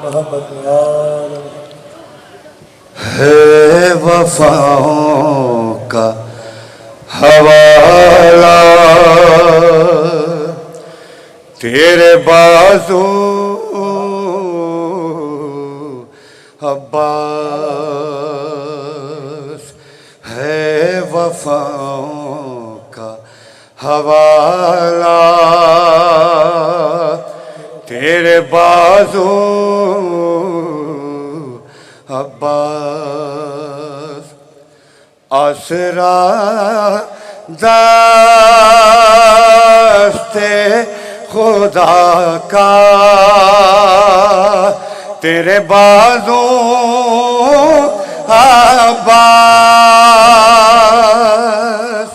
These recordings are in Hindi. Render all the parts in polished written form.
मोहब्बत यार है वफाओं का हवाला तेरे बाजू अब्बास है वफाओं का हवाला तेरे बाजू अब्बास आसरा दस्ते खुदा का तेरे बाजू अब्बास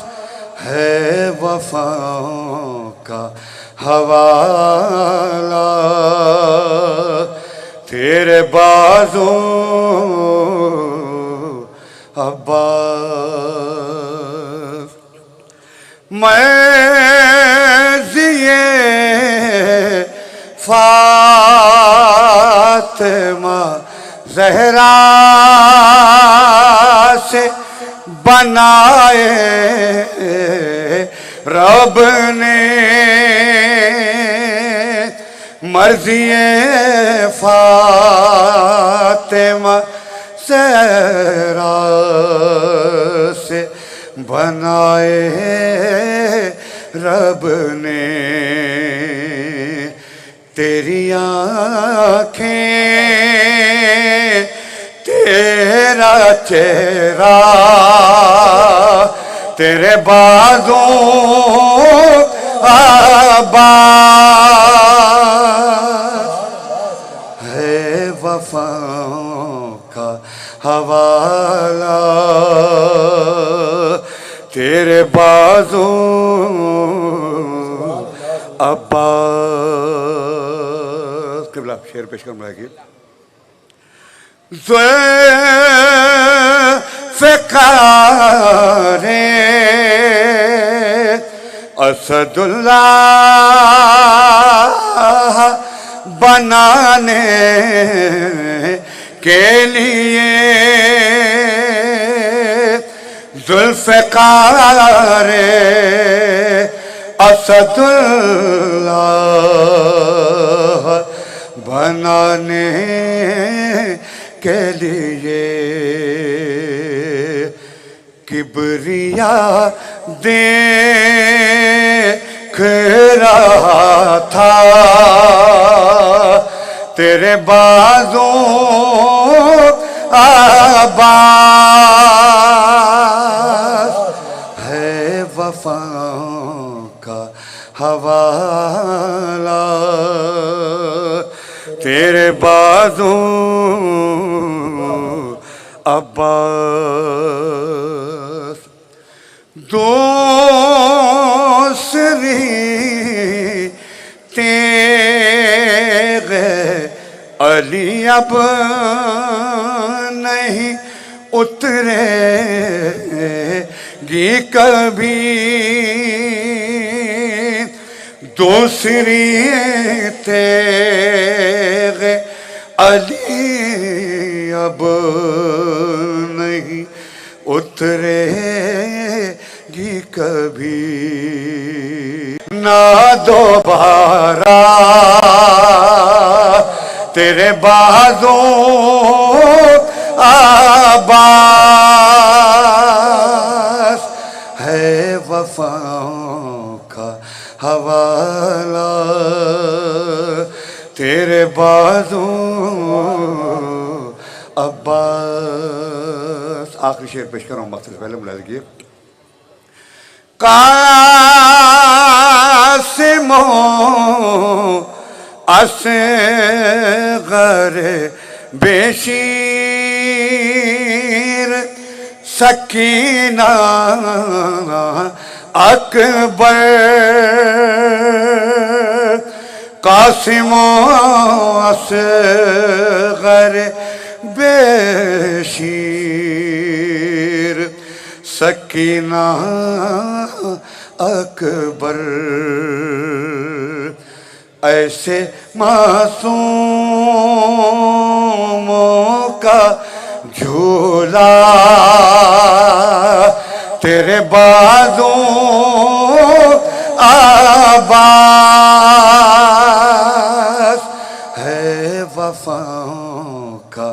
है वफाओं का हवाला तेरे बाजू अब्बास मैं जिए फातिमा ज़हरा से बनाए रब ने मर्ज़िए फातिमा ज़हरा से बनाए रब ने तेरी आँखें तेरा चेहरा तेरे बाजू अब्बास है वफाओं का हवाला तेरे बाजू अब्बास किबला शेर पेश कर रहा है ज़ुल्फ़िकारे असदुल्लाह बनाने के लिए ज़ुल्फ़िकारे असदुल्लाह बनाने के लिए किबरिया देख रहा था तेरे बाजू अब्बास है वफाओं का हवाला तेरे बाजू अब्बास दूसरी तेरे अली अब नहीं उतरेगी कभी दूसरी तेरे अली अब नहीं उतरेगी कभी ना दोबारा तेरे बाजू अब्बास है वफाओं का हवाला तेरे बाजू अब्बास आखिरी शेर पेश कर रहा हूँ वक्त से पहले बुला लीजिए कासिमो असगर बेशीर सकीना अकबर कासिमो असगर बेशीर सकीना अकबर ऐसे मासूम का झूला तेरे बाजू आबास है वफाओं का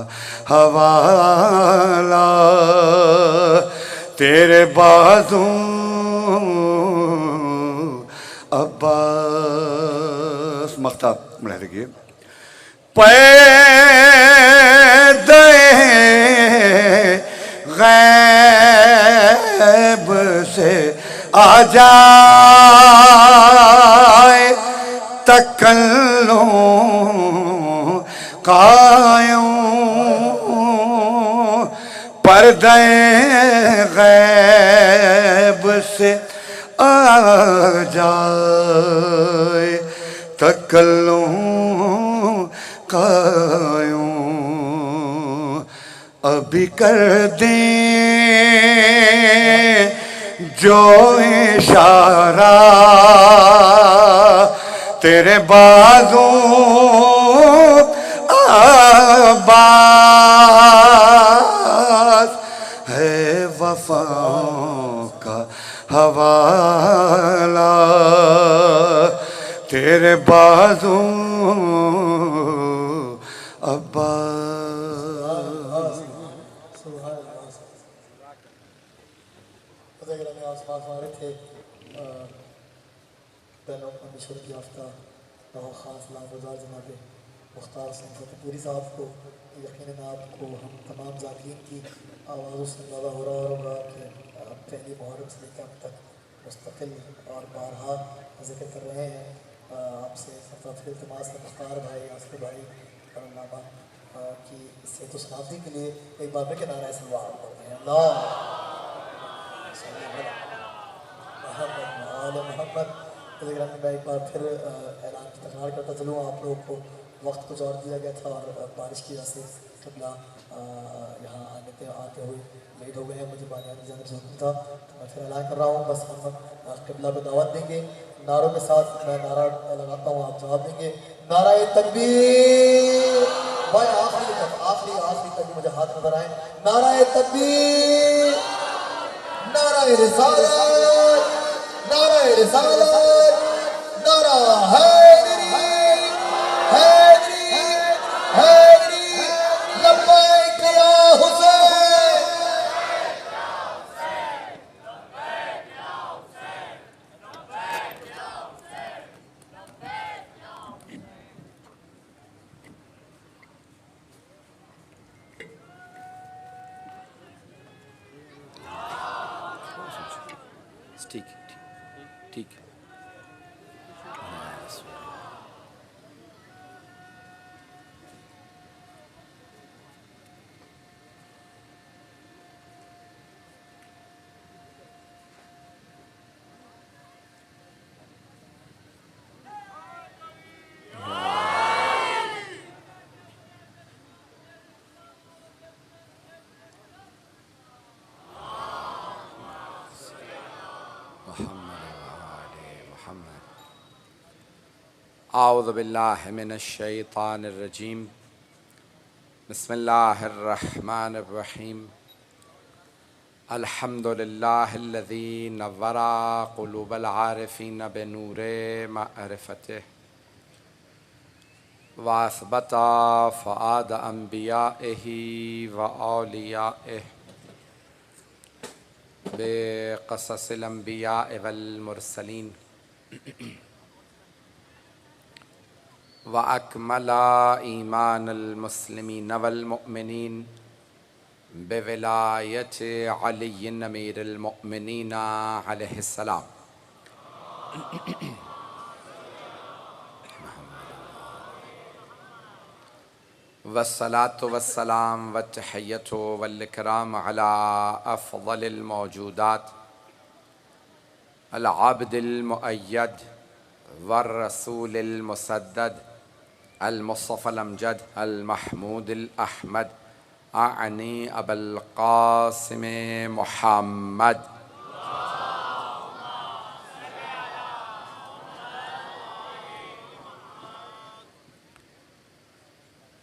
हवाला तेरे बाजू अब्बास। मख्ता बना देखिए। पैदे गैब से आ जाए तकल्लुम कायूं पर्दे गैब से आ जाए तकल्लुम कायूं अभी कर दें जो इशारा तेरे बाजू आबास है वफाओं का हवाला तेरे बाजू अब्बास। मिशर की आफ्ता ख़ास लागुजार जनाब मुख्तार पूरी साहब को यकीनन आपको हम तमाम ज़ाकिरीन की आवाज़ों से अंदाज़ा हो रहा होगा कि पहली मुहर्रम से लेकर अब तक मुस्तकिल और बारहा जिक्र कर रहे हैं। आपसे फिर इल्तिमास है मुख्तार भाई आसिफ भाई करनामा की सेहत सलामती के लिए एक बार में नारा सलवार पढ़ते हैं अल्लाह मोहम्मद। मैं एक बार फिर ऐलान की तकरार करता चलूँ। आप लोगों को वक्त कुछ और दिया गया था और बारिश की वजह से क़िबला यहाँ आते हुए लेट हो गए हैं। मुझे बानियान जाने से हुक्म था तो मैं फिर ऐलान कर रहा हूँ। बस हम क़िबला को दावत देंगे नारों के साथ। मैं नारा लगाता हूँ, आप जवाब देंगे। नारा तकबीर भाई आखिरी तक मुझे हाथ नजर आए। नारा तकबीर, नारा रिसालत, नारा रिसालत, नारा हैदरी हैदरी हैदरी लब्बैक या हुसैन। ठीक ठीक। आऊज़ु बिल्लाहि मिनश शैतानिर रजीम। बिस्मिल्लाहिर रहमानिर रहीम। अल्हम्दुलिल्लाहिल्लज़ी नव्वरा क़ुलूबल आरिफ़ीन बिनूरे मअरिफ़तिह व असबता फ़ुआद अंबियाइही व औलियाइह बिक़ससिल अंबियाइ वल मुरसलीन व अकमला ईमानल मुस्लिमीन वल मुअमिनीन बिविलायत अली अमीरुल मुअमिनीन अलैहिस्सलाम। वस्सलातु वस्सलाम वत्तहिय्यतु वल इकराम अला अफ़ज़लिल मौजूदात अल आबिदिल मुअय्यद वर रसूलिल मुसद्दद अल मुस्तफ़ल अमजद अल महमूदिल अहमद आनी अबुल क़ासिम मुहम्मद।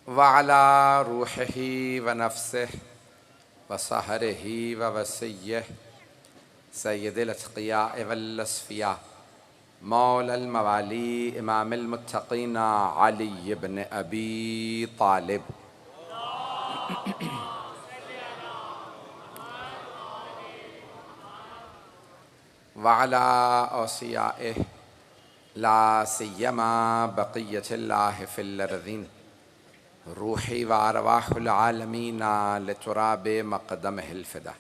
वअला रूहिही व नफ्सिही व सहरिही व वसिय्यिही सय्यदिल अत्क़ियाअ वल अस्फ़िया मौलल मवाली इमामिल मुत्तक़ीन अली इब्न अबी तालिब। वअला औसियाइहि ला सिय्यमा बक़िय्यतिल्लाहि फ़िल अर्ज़ीन रूही व अरवाहुल आलमीन लितुराबि मक़दमिहिल फ़िदा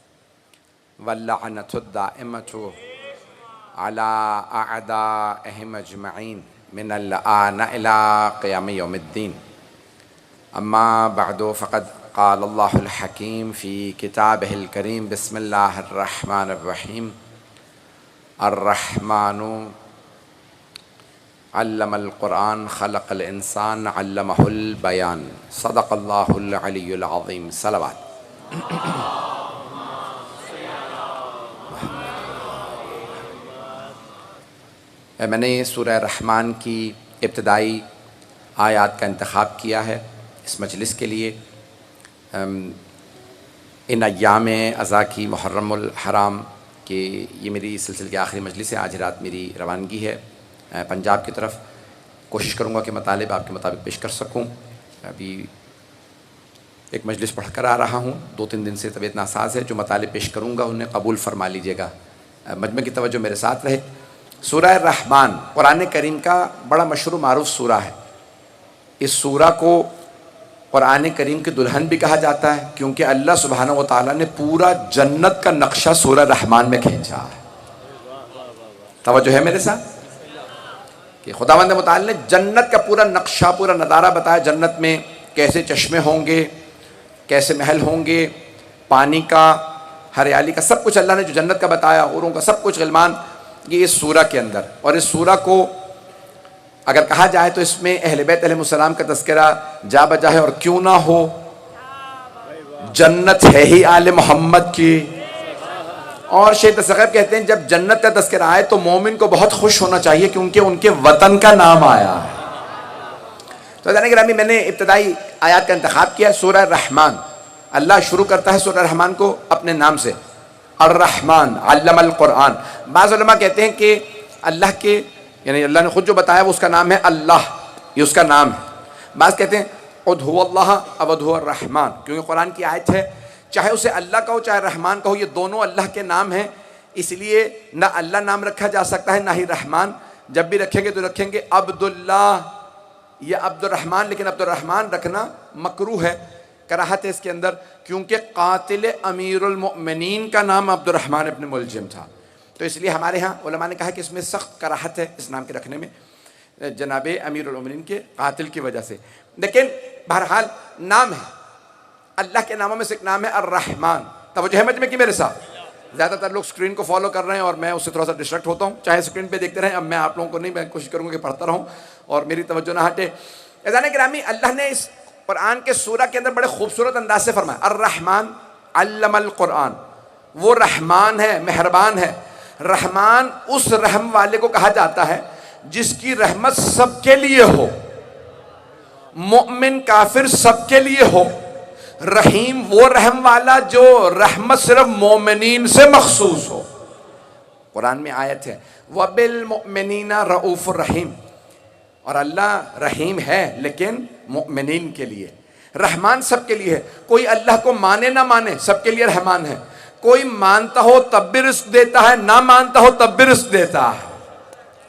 वल्लअनतुद दाइमतु अला अअदाइहिम अजमईन मिनल आन इला क़ियाम यौमिद्दीन। अम्मा बअदु फ़क़द क़ाल अल्लाहुल हकीम फ़ी किताबिहिल करीम बिस्मिल्लाहिर रहमानिर रहीम अर्रहमानु अल्लमल क़ुरआन ख़लक़ल इंसान अल्लमहुल बयान सदक़ल्लाहुल अलियुल अज़ीम। सलावत। मैंने सूरह रहमान की इब्तदाई आयात का इंतख़ाब किया है इस मजलिस के लिए। इन अय्याम अज़ा की मुहर्रमुल हराम कि ये मेरी सिलसिले की आखिरी मजलिस है। आज रात मेरी रवानगी है पंजाब की तरफ। कोशिश करूँगा कि मतालिब आपके मुताबिक पेश कर सकूँ। अभी एक मजलिस पढ़ कर आ रहा हूँ, 2-3 दिन से तबीयत नासाज है। जो मतालिब पेश करूँगा उन्हें कबूल फरमा लीजिएगा। मजमे की तवज्जो मेरे साथ रहे। सूरह रहमान कुरान करीम का बड़ा मशहूर मारूफ सूरा है। इस सूरा को कुरान करीम की दुल्हन भी कहा जाता है क्योंकि अल्लाह सुब्हानहू व तआला ने पूरा जन्नत का नक्शा सूरह रहमान में खींचा है। तवज्जो है मेरे साथ कि खुदावंद मुताल ने जन्नत का पूरा नक्शा, पूरा नज़ारा बताया। जन्नत में कैसे चश्मे होंगे, कैसे महल होंगे, पानी का, हरियाली का, सब कुछ अल्लाह ने जो जन्नत का बताया, औरों का सब कुछ गिलमान ये इस सूरा के अंदर। और इस सूरा को अगर कहा जाए तो इसमें अहले बैत अलैहिस्सलाम का तज़किरा जा बजा है। और क्यों ना हो, जन्नत है ही आले मोहम्मद की। और शेख तसक़्क़ुफ़ कहते हैं जब जन्नत का तज़किरा आए तो मोमिन को बहुत खुश होना चाहिए क्योंकि उनके वतन का नाम आया है। तो जाने गिरामी मैंने इब्तदाई आयात का इंतख़ाब किया। सूरह रहमान, अल्लाह शुरू करता है सूरह रहमान को अपने नाम से, अर्रहमान अल्लमल क़ुरआन। बाज़ उलमा कहते हैं कि अल्लाह के यानी अल्लाह ने खुद जो बताया वो उसका नाम है अल्लाह, ये उसका नाम है। बाज़ कहते हैं उद्हुवल्लाह अब उद्हुवर्रहमान, क्योंकि कुरान की आयत है चाहे उसे अल्लाह कहो चाहे रहमान कहो, ये दोनों अल्लाह के नाम हैं। इसलिए ना अल्लाह नाम रखा जा सकता है ना ही रहमान। जब भी रखेंगे तो रखेंगे अब्दुल्लाह या अब्दुर्रहमान, लेकिन अब्दुर्रहमान रखना मकरूह है, कराहत है इसके अंदर, क्योंकि कातिल अमीरुल मोमिनीन का नाम अब्दुर्रहमान इब्न मुलजिम था। तो इसलिए हमारे यहाँ उलमा ने कहा कि इसमें सख्त कराहत है इस नाम के रखने में, जनाबे अमीरुल मोमिनीन के कातिल की वजह से। लेकिन बहरहाल नाम है, अल्लाह के नामों में से एक नाम है अर्रहमान। तवज्जो है मजमे की मेरे साथ। ज़्यादातर लोग स्क्रीन को फॉलो कर रहे हैं और मैं उससे थोड़ा सा डिस्ट्रैक्ट होता हूँ। चाहे स्क्रीन पे देखते रहें, अब मैं आप लोगों को नहीं, मैं कोशिश करूँगा कि पढ़ता रहूँ और मेरी तवज्जो ना हटे। अज़ान गिरामी, अल्लाह ने इस कुरान के सूरा के अंदर बड़े खूबसूरत अंदाज से फरमाया अर्रहमान अल्लमल क़ुरआन। वो रहमान है, मेहरबान है। रहमान उस रहम वाले को कहा जाता है जिसकी रहमत सबके लिए हो, मोमिन काफिर सबके लिए हो। रहीम वो रहम वाला जो रहमत सिर्फ मोमिनीन से मखसूस हो। कुरान में आयत है वबिल मोमिनीना रऊफ़ुर रहीम, और अल्लाह रहीम है लेकिन मोमिनीन के लिए। रहमान सबके लिए है। कोई अल्लाह को माने ना माने, सबके लिए रहमान है। कोई मानता हो तब भी रिस्क देता है, ना मानता हो तब भी रिस्क देता है।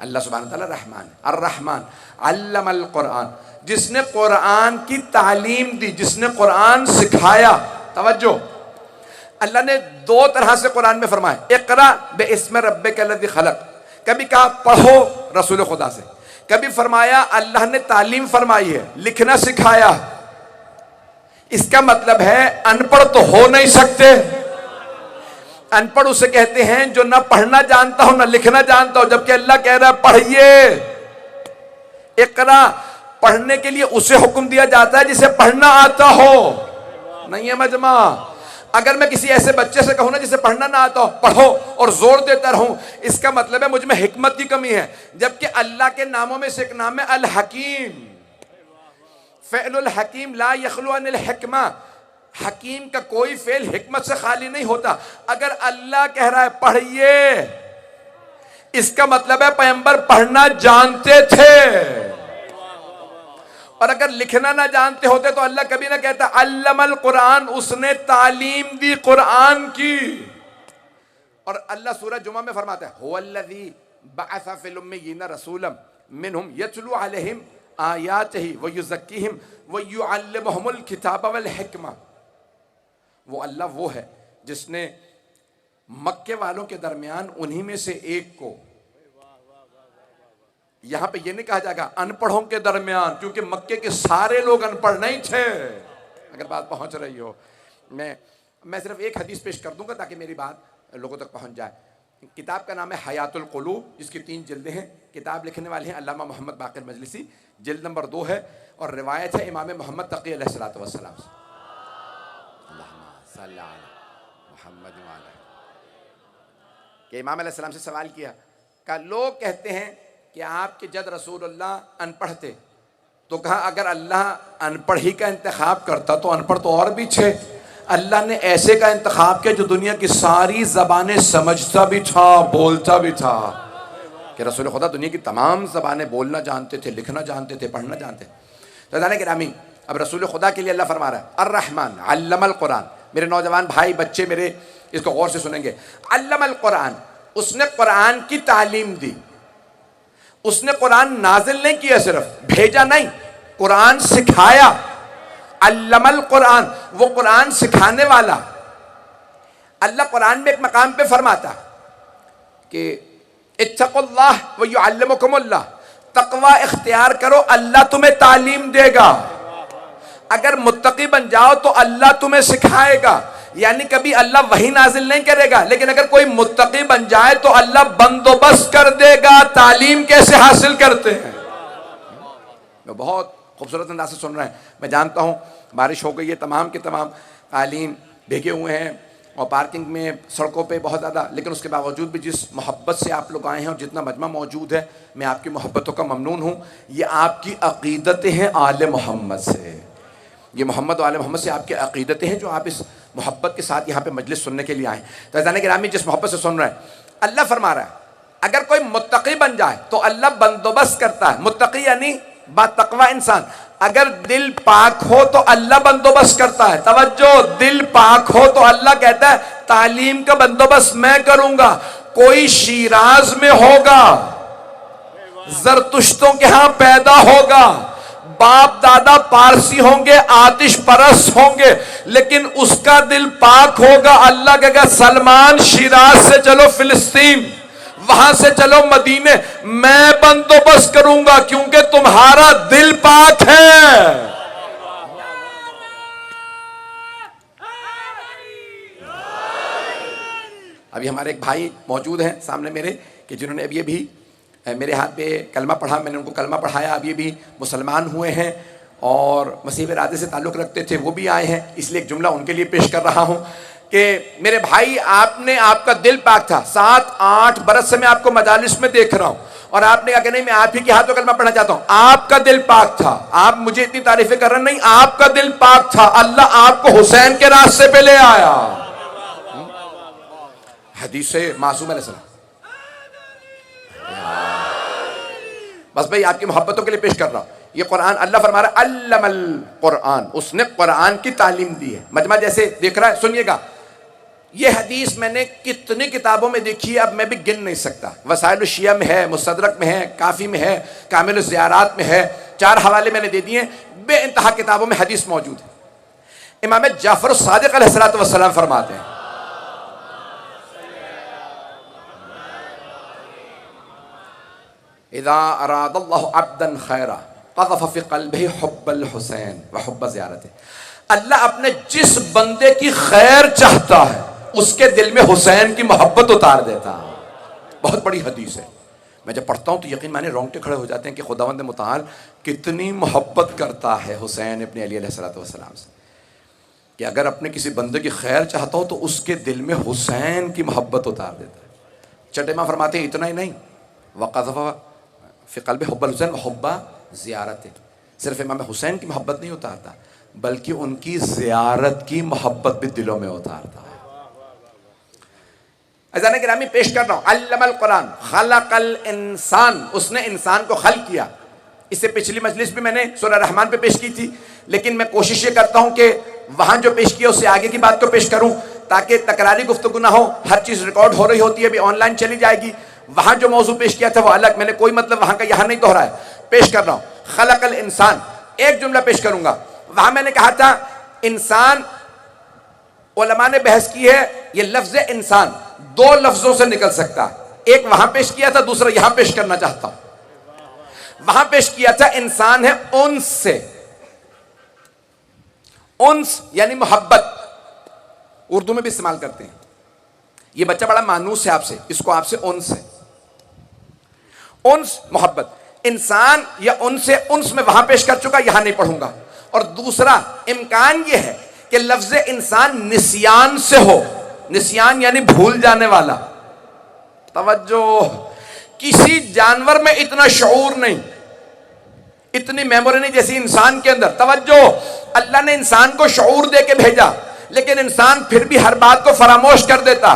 अल्लाह सुब्हानहू व तआला रहमान है। अर्रहमान अल्लमल क़ुरआन, जिसने कुरान की तालीम दी, जिसने कुरान सिखाया। तवज्जो, अल्लाह ने दो तरह से कुरान में फरमाया, इक़रा बिइस्मि रब्बिकल्लज़ी खलक़, कभी कहा पढ़ो रसूल खुदा से, कभी फरमाया अल्लाह ने तालीम फरमाई है, लिखना सिखाया। इसका मतलब है अनपढ़ तो हो नहीं सकते। अनपढ़ उसे कहते हैं जो ना पढ़ना जानता हो ना लिखना जानता हो, जबकि अल्लाह कह रहा है पढ़िए। इक़रा, पढ़ने के लिए उसे हुक्म दिया जाता है जिसे पढ़ना आता हो। नहीं है मजमा। अगर मैं किसी ऐसे बच्चे से कहूँ ना जिसे पढ़ना ना आता हो पढ़ो और जोर देता रहूं, इसका मतलब है मुझ में हिकमत की कमी है। जबकि अल्लाह के नामों में से एक नाम है अल हकीम। फ़ेलुल हकीम ला यखलु अनिल हिकमा, हकीम का कोई फेल हिकमत से खाली नहीं होता। अगर अल्लाह कह रहा है पढ़िए, इसका मतलब है पैगंबर पढ़ना जानते थे, और अगर लिखना ना जानते होते तो अल्लाह कभी ना कहता अल्लमल कुरान, उसने तालीम दी कुरान की। और अल्लाह सूरह जुमा में फरमाता है हुवल्लज़ी बअसा फिल उम्मिय्यीना रसूलन मिनहुम यतलू अलैहिम आयातिही व युज़क्कीहिम व युअल्लिमुहुमुल किताब वल हिकमा। वो अल्लाह वो है जिसने मक्के वालों के दरमियान उन्हीं में से एक को, यहां पे ये नहीं कहा जाएगा अनपढ़ों के दरमियान, क्योंकि मक्के के सारे लोग अनपढ़ नहीं थे। अगर बात पहुंच रही हो, मैं सिर्फ एक हदीस पेश कर दूंगा ताकि मेरी बात लोगों तक पहुंच जाए। किताब का नाम है हयातुल क़ुलूब, जिसकी 3 जिल्दें हैं। किताब लिखने वाले हैं अल्लामा मोहम्मद बाक़िर मजलिसी, जिल्द नंबर 2 है, और रिवायत है इमाम मोहम्मद तक़ी अलैहिस्सलातु वस्सलाम से। कि इमाम अलैहिस्सलाम से सवाल किया कि लोग कहते हैं कि आपके जद रसूलुल्लाह अनपढ़ थे, तो कहा अगर अल्लाह अनपढ़ ही का इंतखाब करता तो अनपढ़ तो और भी छे। अल्लाह ने ऐसे का इंतखाब किया जो दुनिया की सारी ज़बानें समझता भी था, बोलता भी था। कि रसूल खुदा दुनिया की तमाम ज़बानें बोलना जानते थे, लिखना जानते थे, पढ़ना जानते। तो जाने गिरामी, अब रसूल खुदा के लिए अल्लाह फरमा रहा है अर्रहमान अल्लमल कुरान। मेरे नौजवान भाई बच्चे मेरे इसको गौर से सुनेंगे। अल्लमल कुरान, उसने कुरान की तालीम दी। उसने कुरान नाजिल नहीं किया, सिर्फ भेजा नहीं, कुरान सिखाया। अल्लमल कुरान, वो कुरान सिखाने वाला। अल्लाह कुरान में एक मकाम पे फरमाता कि इत्तक़ुल्लाह व युअल्लिमुकुमुल्लाह, तक़वा इख्तियार करो, अल्लाह तुम्हें तालीम देगा। अगर मुत्तकी बन जाओ तो अल्लाह तुम्हें सिखाएगा। यानी कभी अल्लाह वही नाजिल नहीं करेगा, लेकिन अगर कोई मुत्तकी बन जाए तो अल्लाह बंदोबस्त कर देगा तालीम कैसे हासिल करते हैं। मैं बहुत खूबसूरत अंदाज से सुन रहे हैं। मैं जानता हूँ बारिश हो गई है, तमाम के तमाम कालीन भीगे हुए हैं और पार्किंग में सड़कों पे बहुत ज़्यादा, लेकिन उसके बावजूद भी जिस मोहब्बत से आप लोग आए हैं और जितना मजमा मौजूद है, मैं आपकी मोहब्बतों का ममनून हूँ। ये आपकी अक़ीदतें हैं आले मोहम्मद से, ये मोहम्मद और आले मोहम्मद से आपकी अक़ीदतें हैं जो आप इस मोहब्बत के साथ यहाँ पे मजलिस सुनने के लिए आए। तो अज़ान गिरामी जिस मोहब्बत से सुन रहे हैं, अल्लाह फरमा रहा है अगर कोई मुत्तकी बन जाए तो अल्लाह बंदोबस्त करता है। मुत्तकी यानी बातक़वा इंसान। अगर दिल पाक हो तो अल्लाह बंदोबस्त करता है। तवज्जो, दिल पाक हो तो अल्लाह कहता है तालीम का बंदोबस्त मैं करूंगा। कोई शिराज में होगा, जरतुश्तों के यहां पैदा होगा, बाप दादा पारसी होंगे, आतिश परस्त होंगे, लेकिन उसका दिल पाक होगा। अल्लाह कहेगा सलमान शिराज से चलो फिलिस्तीन, वहां से चलो मदीने, मैं बंदोबस्त करूंगा क्योंकि तुम्हारा दिल पाक है। अभी हमारे एक भाई मौजूद हैं सामने मेरे कि जिन्होंने अभी अभी मेरे हाथ पे कलमा पढ़ा, मैंने उनको कलमा पढ़ाया, अभी भी मुसलमान हुए हैं और मसीह इरादे से ताल्लुक़ रखते थे, वो भी आए हैं। इसलिए एक जुमला उनके लिए पेश कर रहा हूँ कि मेरे भाई, आपने, आपका दिल पाक था। 7-8 बरस से मैं आपको मजालिस में देख रहा हूँ और आपने कहा कि नहीं मैं आप ही के हाथों कलमा पढ़ना चाहता हूँ। आपका दिल पाक था, आप मुझे इतनी तारीफें कर रहे नहीं, आपका दिल पाक था। अल्लाह आपको हुसैन के रास्ते पे ले आया। हदीस से मासूम अलैहिस्सलाम। बस भाई आपकी मोहब्बतों के लिए पेश कर रहा हूं। ये कुरान अल्लाह फरमा रहा है अल्लमल कुरान, उसने कुरान की तालीम दी है। मजमा जैसे देख रहा है, सुनिएगा। ये हदीस मैंने कितनी किताबों में देखी है, अब मैं भी गिन नहीं सकता। वसाइल शिया में है, मुस्तदरक में है, काफ़ी में है, कामिल ज़ियारात में है। 4 हवाले मैंने दे दिए। बेइंतहा किताबों में हदीस मौजूद है। इमाम जाफर सादिक अलैहिस्सलातु वस्सलाम फरमाते हैं इज़ा अरादल्लाहु अब्दन खैरा क़ज़फ़ फ़ी क़ल्बिही हुब्बल हुसैन व हुब्ब ज़ियारतिही। अल्लाह अपने जिस बंदे की खैर चाहता है उसके दिल में हुसैन की मोहब्बत उतार देता है। बहुत बड़ी हदीस है। मैं जब पढ़ता हूँ तो यकीन माने रोंगटे खड़े हो जाते हैं कि खुदावंद मुताल कितनी मोहब्बत करता है हुसैन अपने अली अलैहिस्सलातु वस्सलाम से, कि अगर अपने किसी बंदे की खैर चाहता हो तो उसके दिल में हुसैन की मोहब्बत उतार देता है। चटेमा फरमाते हैं इतना ही नहीं, वक़ज़फ़ फ़ी क़ल्बिही हुब्बल हुसैन व हुब्ब ज़ियारतिही। सिर्फ इमाम हुसैन की मोहब्बत नहीं उतारता, बल्कि उनकी ज़ियारत की मोहब्बत भी दिलों में उतारता है। अज़ान गिरामी पेश कर रहा हूँ, अल्लमल कुरान खलकल इंसान, उसने इंसान को खल्क किया। इससे पिछली मजलिस भी मैंने सूरह रहमान पे पेश की थी, लेकिन मैं कोशिश ये करता हूँ कि वहाँ जो पेश किया उससे आगे की बात को पेश करूँ, ताकि तकरारी गुफ्तगू ना हो। हर चीज़ रिकॉर्ड हो रही होती है, अभी ऑनलाइन चली जाएगी। वहाँ जो मौजू पेश किया था वो अलग, मैंने कोई मतलब वहाँ का यहाँ नहीं दोहराया, पेश कर रहा हूँ। खलकल इंसान, एक जुमला पेश करूँगा। वहाँ मैंने कहा था इंसान, उलमा ने बहस की है, ये लफ्ज़ इंसान दो लफ्जों से निकल सकता है। एक वहां पेश किया था, दूसरा यहां पेश करना चाहता हूं। वहां पेश किया था इंसान है उन्स से, उन्स यानी मोहब्बत, उर्दू में भी इस्तेमाल करते हैं। ये बच्चा बड़ा मानूस है आपसे, इसको आपसे उन्स है, उन्स मोहब्बत। इंसान या उनसे, उन्स में वहां पेश कर चुका, यहां नहीं पढ़ूंगा। और दूसरा इम्कान यह है कि लफ्ज इंसान निस्यान से हो, निस्यान यानी भूल जाने वाला। तवज्जो, किसी जानवर में इतना शऊर नहीं, इतनी मेमोरी नहीं जैसी इंसान के अंदर। तवज्जो, अल्लाह ने इंसान को शऊर दे के भेजा, लेकिन इंसान फिर भी हर बात को फरामोश कर देता।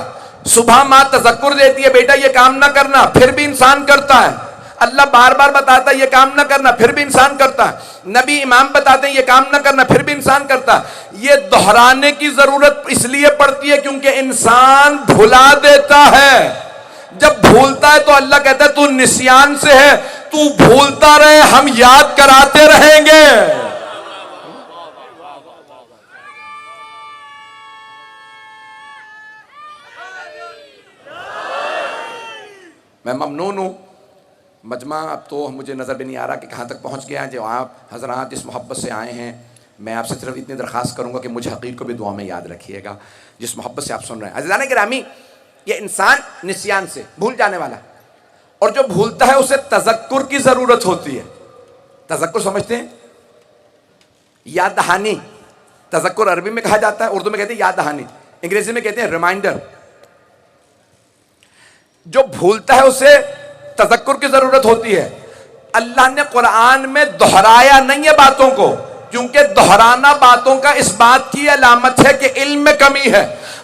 सुबह माँ तज़क्कुर देती है, बेटा ये काम ना करना, फिर भी इंसान करता है। अल्लाह बार बार बताता है ये काम ना करना, फिर भी इंसान करता है। नबी इमाम बताते हैं ये काम ना करना, फिर भी इंसान करता है। ये दोहराने की जरूरत इसलिए पड़ती है क्योंकि इंसान भुला देता है। जब भूलता है तो अल्लाह कहता है तू निस्यान से है, तू भूलता रहे, हम याद कराते रहेंगे। मैं ममनून हूं, मजमा अब तो मुझे नज़र भी नहीं आ रहा कि कहाँ तक पहुँच गया। जो आप हजरात इस मोहब्बत से आए हैं, मैं आपसे सिर्फ इतनी दरख्वास्त करूँगा कि मुझे हकीर को भी दुआ में याद रखिएगा, जिस मोहब्बत से आप सुन रहे हैं। अज़ीज़ान गिरामी, ये इंसान निस्यान से, भूल जाने वाला, और जो भूलता है उसे तज़क्कुर की ज़रूरत होती है। तज़क्कुर समझते हैं? याद दहानी, तज़क्कुर अरबी में कहा जाता है, उर्दू में कहते हैं याद दहानी, अंग्रेजी में कहते हैं रिमाइंडर। जो भूलता है उसे तज़क्कुर की जरूरत होती है। अल्लाह ने कुरान में दोहराया नहीं है बातों को, क्योंकि दोहराना बातों का इस बात की अलामत है कि इल्म में कमी है।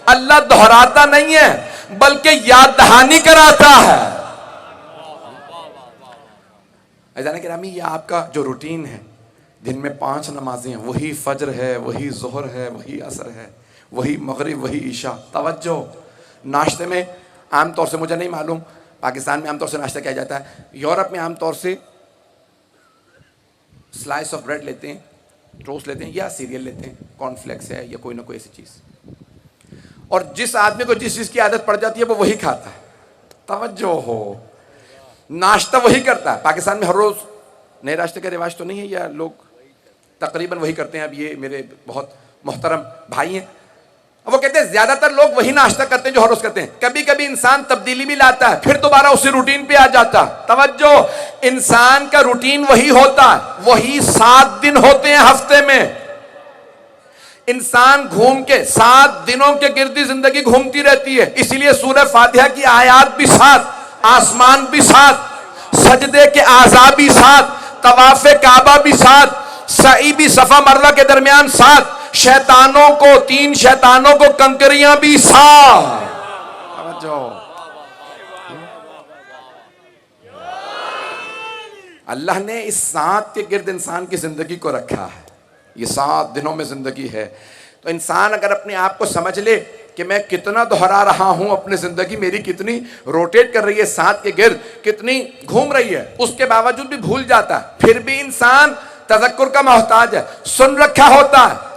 अल्लाह दोहराता नहीं है, बल्कि याद दहानी कराता है। अज़ान गिरामी, ये आपका जो रूटीन है, दिन में 5 नमाजें हैं, वही फज्र है, वही ज़ोहर है, वही असर है, वही मगरिब, वही ईशा। तवज्जो, नाश्ते में आमतौर से, मुझे नहीं मालूम पाकिस्तान में आमतौर से नाश्ता किया जाता है, यूरोप में आमतौर से स्लाइस ऑफ ब्रेड लेते हैं, टोस्ट लेते हैं, या सीरियल लेते हैं, कॉर्नफ्लेक्स है या कोई ना कोई ऐसी चीज़। और जिस आदमी को जिस चीज़ की आदत पड़ जाती है वो वही खाता है। तवज्जो हो, नाश्ता वही करता है। पाकिस्तान में हर रोज़ नए नाश्ते का रिवाज तो नहीं है, या लोग तकरीबन वही करते हैं। अब ये मेरे बहुत मोहतरम भाई हैं, वो कहते हैं ज्यादातर लोग वही नाश्ता करते हैं जो हर रोज करते हैं। कभी कभी इंसान तब्दीली भी लाता है, फिर दोबारा उसी रूटीन पे आ जाता। तवज्जो, इंसान का रूटीन वही होता है, वही 7 दिन होते हैं हफ्ते में। इंसान घूम के 7 दिनों के गिर्दी जिंदगी घूमती रहती है। इसीलिए सूरह फातिहा की आयात भी 7, आसमान भी 7, सजदे के आज़ा भी 7, तवाफ़े काबा भी 7, सई भी सफा मरवा के दरमियान 7, शैतानों को, 3 शैतानों को कंकरियां भी 7। अल्लाह ने इस 7 के गिर्द इंसान की जिंदगी को रखा है। ये 7 दिनों में जिंदगी है। तो इंसान अगर अपने आप को समझ ले कि मैं कितना दोहरा रहा हूं अपनी जिंदगी, मेरी कितनी रोटेट कर रही है 7 के गिर्द, कितनी घूम रही है, उसके बावजूद भी भूल जाता है। फिर भी इंसान तज़क्कुर का मोहताज है, सुन रखा होता है।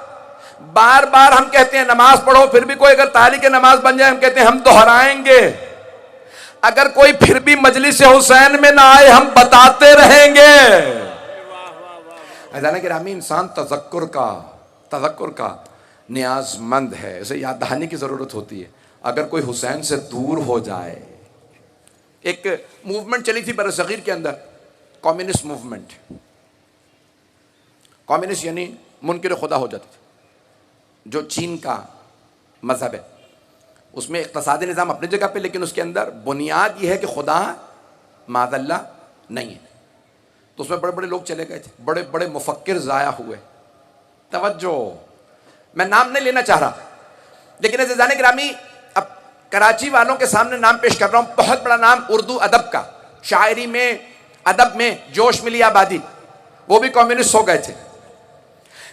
बार बार हम कहते हैं नमाज पढ़ो, फिर भी कोई अगर तारीख नमाज बन जाए हम कहते हैं हम दोहराएंगे। अगर कोई फिर भी मजलिस हुसैन में ना आए हम बताते रहेंगे। अज़ान गिरामी, इंसान तज़क्कुर का नियाजमंद है, उसे याद दहानी की जरूरत होती है। अगर कोई हुसैन से दूर हो जाए, एक मूवमेंट चली थी बरसगीर के अंदर, कम्युनिस्ट मूवमेंट। कम्युनिस्ट यानी मुनकिर खुदा हो जाते थे, जो चीन का मजहब है। उसमें इक़्तिसादी निज़ाम अपनी जगह पे, लेकिन उसके अंदर बुनियाद यह है कि खुदा माज़अल्लाह नहीं है। तो उसमें बड़े बड़े लोग चले गए थे, बड़े बड़े मुफक्किर ज़ाया हुए। तवज्जो, मैं नाम नहीं लेना चाह रहा, लेकिन अज़ीज़ान गिरामी अब कराची वालों के सामने नाम पेश कर रहा हूँ। बहुत बड़ा नाम उर्दू अदब का, शायरी में, अदब में जोश मिली आबादी, वो भी कम्युनिस्ट हो गए थे,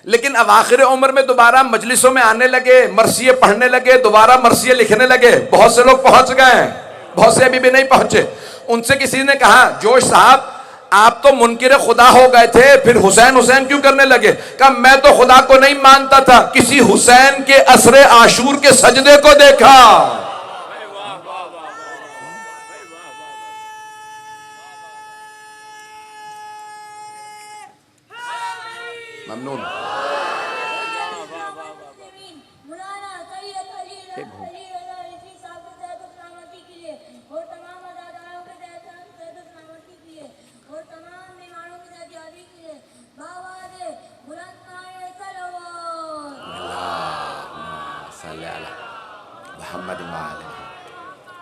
लेकिन अब आखिर उम्र में दोबारा मजलिसों में आने लगे, मरसिये पढ़ने लगे, दोबारा मरसिये लिखने लगे। बहुत से लोग पहुंच गए हैं, बहुत से अभी भी नहीं पहुंचे। उनसे किसी ने कहा, जोश साहब आप तो मुनकिर खुदा हो गए थे, फिर हुसैन हुसैन क्यों करने लगे? कहा मैं तो खुदा को नहीं मानता था, किसी हुसैन के असरे आशूर के सजदे को देखा। ममनून।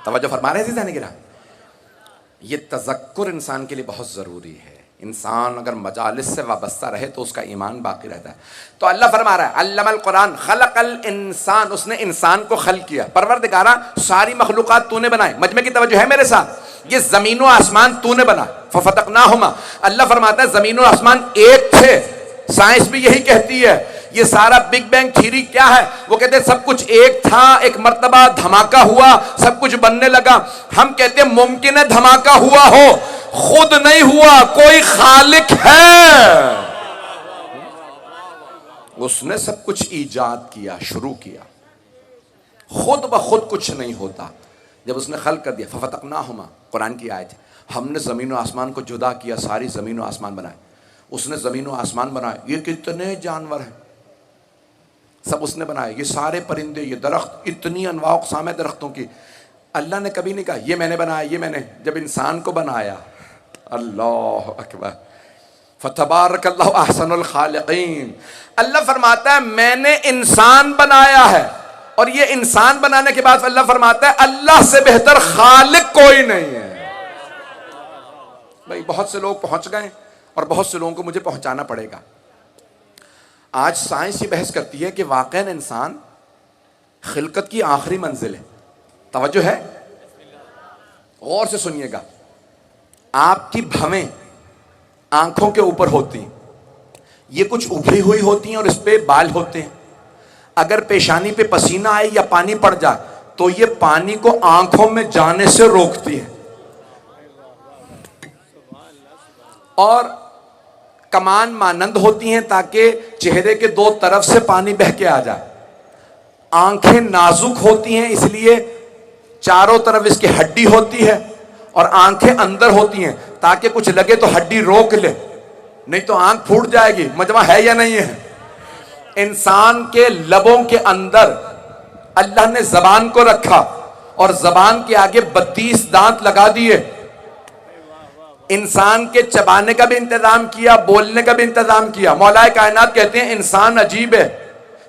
तवज्जो फरमा रहे थे जाने गिरा। ये तज़क्कुर इंसान के लिए बहुत ज़रूरी है। इंसान अगर मजालिस से वाबस्ता रहे तो उसका ईमान बाकी रहता है। तो अल्लाह फरमा रहा है, अल्लमल कुरान खलकल इंसान, उसने इंसान को खल्क किया। परवरदिगारा सारी मखलूक़ात तूने बनाए। मजमे की तवज्जो है मेरे साथ, ये ज़मीन व आसमान तूने बना। फफ़तक़नाहुमा, अल्लाह फरमाता है ज़मीन व आसमान एक थे। साइंस भी यही कहती है। ये सारा बिग बैंग थ्योरी क्या है? वो कहते हैं सब कुछ एक था, एक मर्तबा धमाका हुआ, सब कुछ बनने लगा। हम कहते हैं मुमकिन है धमाका हुआ हो, खुद नहीं हुआ, कोई खालिक है, उसने सब कुछ ईजाद किया, शुरू किया। खुद ब खुद कुछ नहीं होता। जब उसने खल्क कर दिया, फफ़तक़नाहुमा, कुरान की आयत है, हमने ज़मीन व आसमान को जुदा किया, सारी ज़मीन व आसमान बनाए। उसने ज़मीन व आसमान बनाए। ये कितने जानवर हैं, सब उसने बनाए। ये सारे परिंदे, ये दरख्त, इतनी अनवा अक़साम है दरख्तों की। अल्लाह ने कभी नहीं कहा ये मैंने बनाया, ये मैंने। जब इंसान को बनाया, अल्लाह अकबर, फतबारकल्लाहु अहसनुल खालिकीन, अल्लाह फरमाता है मैंने इंसान बनाया है। और ये इंसान बनाने के बाद अल्लाह फरमाता है अल्लाह से बेहतर खालिक कोई नहीं है। भाई बहुत से लोग पहुंच गए और बहुत से लोगों को मुझे पहुंचाना पड़ेगा। आज साइंस ये बहस करती है कि वाक़ई इंसान खिलकत की आखिरी मंजिल है। तवज्जो है, गौर से सुनिएगा। आपकी भवें आंखों के ऊपर होती हैं, ये कुछ उभरी हुई होती हैं और इस पे बाल होते हैं। अगर पेशानी पे पसीना आए या पानी पड़ जाए तो ये पानी को आंखों में जाने से रोकती है। और कमान मानंद होती हैं ताकि चेहरे के दो तरफ से पानी बह के आ जाए। आंखें नाजुक होती हैं इसलिए चारों तरफ इसकी हड्डी होती है, और आंखें अंदर होती हैं ताकि कुछ लगे तो हड्डी रोक ले, नहीं तो आंख फूट जाएगी। मजमा है या नहीं है? इंसान के लबों के अंदर अल्लाह ने जबान को रखा और जबान के आगे 32 दांत लगा दिए। इंसान के चबाने का भी इंतजाम किया, बोलने का भी इंतजाम किया। मौलाए कायनात कहते हैं इंसान अजीब है,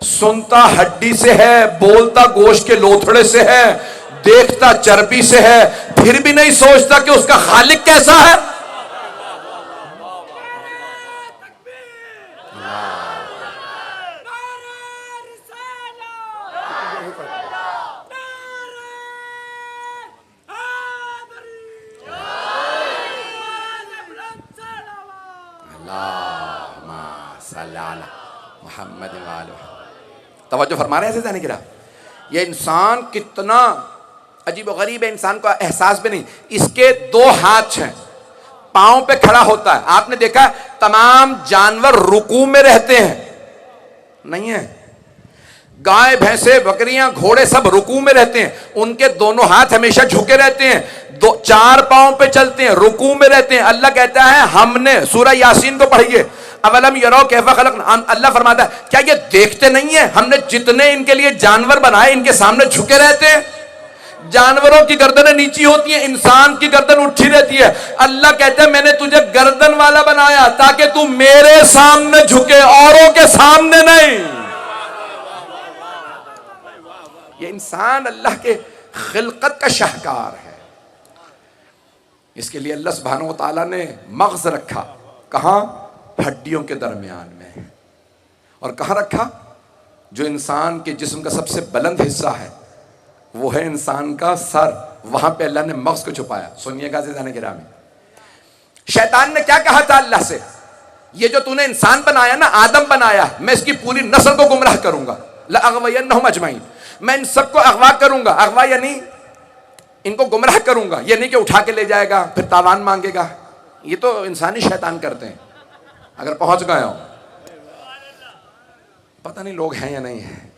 सुनता हड्डी से है, बोलता गोश्त के लोथड़े से है, देखता चर्बी से है, फिर भी नहीं सोचता कि उसका खालिक कैसा है। तवज्जो फरमा रहे हैं जाने की राह। ये इंसान कितना अजीब व गरीब है, इंसान को एहसास भी नहीं। इसके 2 हाथ हैं, पांव पे खड़ा होता है। आपने देखा तमाम जानवर रुकू में रहते हैं? नहीं है। गाय, भैंसे, बकरियां, घोड़े सब रुकू में रहते हैं। उनके दोनों हाथ हमेशा झुके रहते हैं, 4 पांव पे चलते हैं, रुकू में रहते हैं। अल्लाह कहता है हमने, सूरह यासीन को पढ़िए, अवलम यरौ कैफ़ा खलक़ना, अल्लाह फरमाता है क्या ये देखते नहीं है हमने जितने इनके लिए जानवर बनाए इनके सामने झुके रहते हैं। जानवरों की गर्दनें नीची होती हैं, इंसान की गर्दन उठी रहती है। अल्लाह कहता है मैंने तुझे गर्दन वाला बनाया ताकि तू मेरे सामने झुके, औरों के सामने नहीं। ये इंसान अल्लाह के खिलकत का शाहकार है। इसके लिए अल्लाह सुब्हानहू व तआला ने मग़ज़ रखा, कहाँ? हड्डियों के दरमियान में। और कहाँ रखा? जो इंसान के जिस्म का सबसे बुलंद हिस्सा है वो है इंसान का सर, वहां पे अल्लाह ने मग़ज़ को छुपाया। सुनिएगा ज़िंदाने गिरामी, शैतान ने क्या कहा था अल्लाह से? ये जो तूने इंसान बनाया ना, आदम बनाया, मैं इसकी पूरी नस्ल को गुमराह करूंगा, लअग़वयन्नहुम अजमईन, मैं इन सबको अगवा करूंगा। अगवा यानी इनको गुमराह करूंगा, ये नहीं कि उठा के ले जाएगा फिर तावान मांगेगा। ये तो इंसानी शैतान करते हैं। अगर पहुंच गए हो, पता नहीं लोग हैं या नहीं है,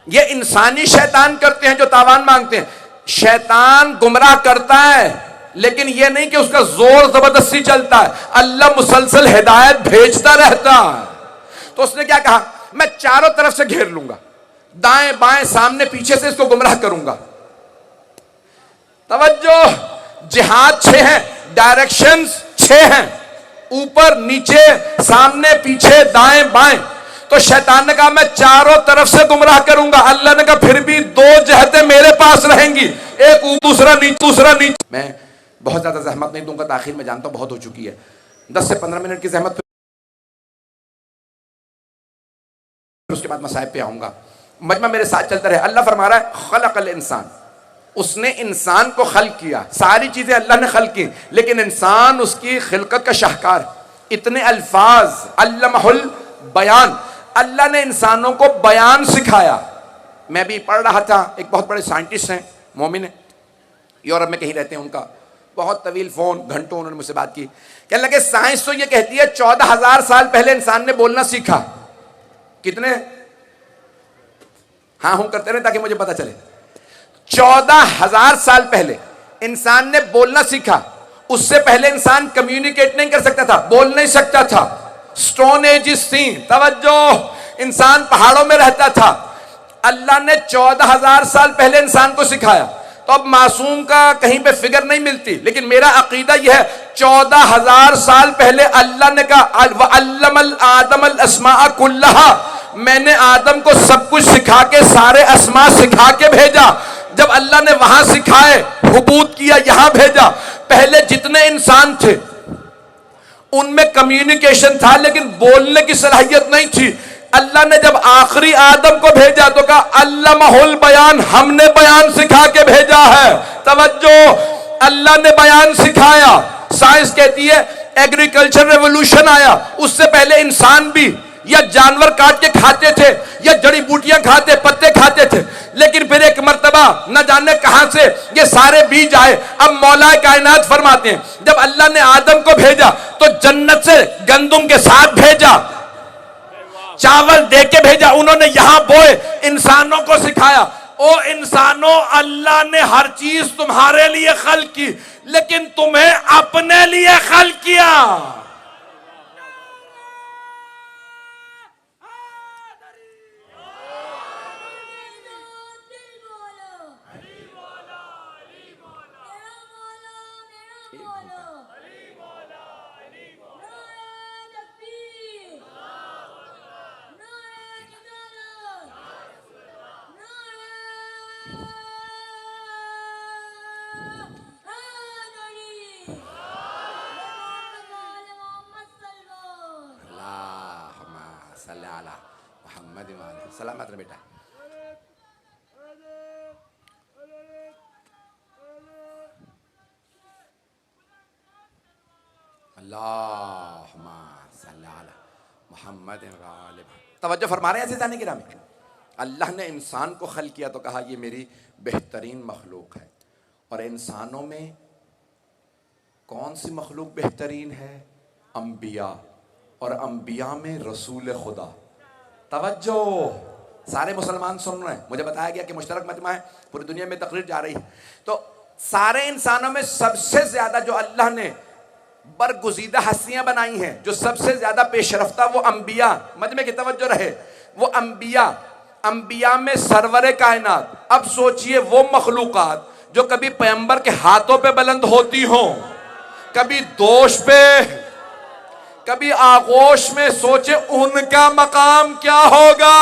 ये इंसानी शैतान करते हैं जो तावान मांगते हैं। शैतान गुमराह करता है लेकिन यह नहीं कि उसका जोर जबरदस्ती चलता है, अल्लाह मुसलसल हिदायत भेजता रहता है। तो उसने क्या कहा? मैं चारों तरफ से घेर लूंगा, दाएं बाएं सामने पीछे से इसको गुमराह करूंगा। तवज्जो, जिहाद 6 हैं, डायरेक्शंस 6 हैं, ऊपर नीचे सामने पीछे दाएं बाएं। तो शैतान ने कहा मैं चारों तरफ से गुमराह करूंगा। अल्लाह ने कहा फिर भी 2 जहतें मेरे पास रहेंगी, एक दूसरा नीचे। मैं बहुत ज्यादा जहमत नहीं दूंगा, आखिर में जानता हूं बहुत हो चुकी है, 10 से 15 मिनट की जहमत, उसके बाद मसाइब पे आऊंगा। मजमा मेरे साथ चलता रहे। अल्लाह फरमा रहा है खलकल इंसान, उसने इंसान को खल्क किया। सारी चीजें अल्लाह ने खल्क की लेकिन इंसान उसकी खिलकत का शाहकार। इतने अल्फाज, अल्लमहुल बयान, अल्लाह ने इंसानों को बयान सिखाया। मैं भी पढ़ रहा था, एक बहुत बड़े साइंटिस्ट हैं, मोमिन है, यूरोप में कहीं रहते हैं, उनका बहुत तवील फोन, घंटों उन्होंने मुझसे बात की। कहने लगे साइंस तो ये कहती है 14,000 साल पहले इंसान ने बोलना सीखा। कितने? हाँ हूं करते रहे ताकि मुझे पता चले। 14,000 साल पहले इंसान ने बोलना सीखा। उससे पहले इंसान कम्युनिकेट नहीं कर सकता था, बोल नहीं सकता था। स्टोन एजिस थी। तवज्जो, इंसान पहाड़ों में रहता था। अल्लाह ने 14,000 साल पहले इंसान को सिखाया। तो अब मासूम का कहीं पे फिगर नहीं मिलती, लेकिन मेरा अकीदा यह है 14,000 साल पहले अल्लाह ने कहा वअल्लमल आदमल अस्माअ कुल्लहा, मैंने आदम को सब कुछ सिखा के, सारे अस्मा सिखा के भेजा। जब अल्लाह ने वहां सिखाए, हुबूत किया, यहां भेजा। पहले जितने इंसान थे उनमें कम्युनिकेशन था लेकिन बोलने की सलाहियत नहीं थी। अल्लाह ने जब आखिरी आदम को भेजा तो कहा अल्लमहुल बयान, हमने बयान सिखा के भेजा है। तवज्जो, अल्लाह ने बयान सिखाया। साइंस कहती है एग्रीकल्चर रेवोल्यूशन आया, उससे पहले इंसान भी या जानवर काट के खाते थे या जड़ी बूटियां खाते, पत्ते खाते थे, लेकिन फिर एक मर्तबा न जाने कहां से ये सारे बीज आए। अब मौला कायनात फरमाते हैं जब अल्लाह ने आदम को भेजा तो जन्नत से गंदुम के साथ भेजा, चावल दे के भेजा, उन्होंने यहां बोए, इंसानों को सिखाया। ओ इंसानों, अल्लाह ने हर चीज तुम्हारे लिए खल्क की लेकिन तुम्हें अपने लिए खल्क किया। सलामत रहे बेटा। अल्लाहुम्मा सल्ली अला मुहम्मद। तवज्जो फरमा रहे हैं ऐसे गिरामी। अल्लाह ने इंसान को खल्क किया तो कहा ये मेरी बेहतरीन मखलूक है। और इंसानों में कौन सी मखलूक बेहतरीन है? अंबिया, और अंबिया में रसूल खुदा। तवज्जो, सारे मुसलमान सुन रहे हैं, मुझे बताया गया कि मुश्तरक मजमा है, पूरी दुनिया में तकरीर जा रही है। तो सारे इंसानों में सबसे ज्यादा जो अल्लाह ने बरगुज़ीदा हस्तियां बनाई हैं, जो सबसे ज्यादा पेशरफ्ता, वो अंबिया। मजमे की तवज्जो रहे, वो अंबिया। अंबिया में सरवरे कायनात। अब सोचिए वो मखलूकात जो कभी पैगंबर के हाथों पे बुलंद होती हो, कभी दोष पे, कभी आगोश में, सोचे उनका मकाम क्या होगा।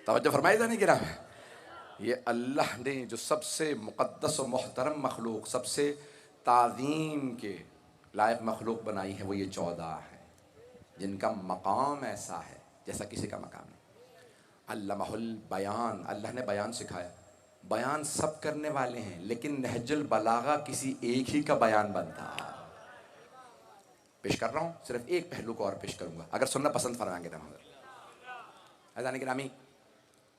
तवज्जो फरमाई जाने की राह में। ये अल्लाह ने जो सबसे मुक़द्दस और मोहतरम मखलूक, सबसे ताज़ीम के लायक मखलूक बनाई है, वो ये 14 है जिनका मकाम ऐसा है जैसा किसी का मकाम नहीं। अल्लमहुल बयान, अल्लाह ने बयान सिखाया। बयान सब करने वाले हैं, लेकिन नहजुल बलागा किसी एक ही का बयान बनता है। पेश कर रहा हूँ, सिर्फ एक पहलू को और पेश करूँगा, अगर सुनना पसंद फरमाएंगे तो। अज़ान गिरामी,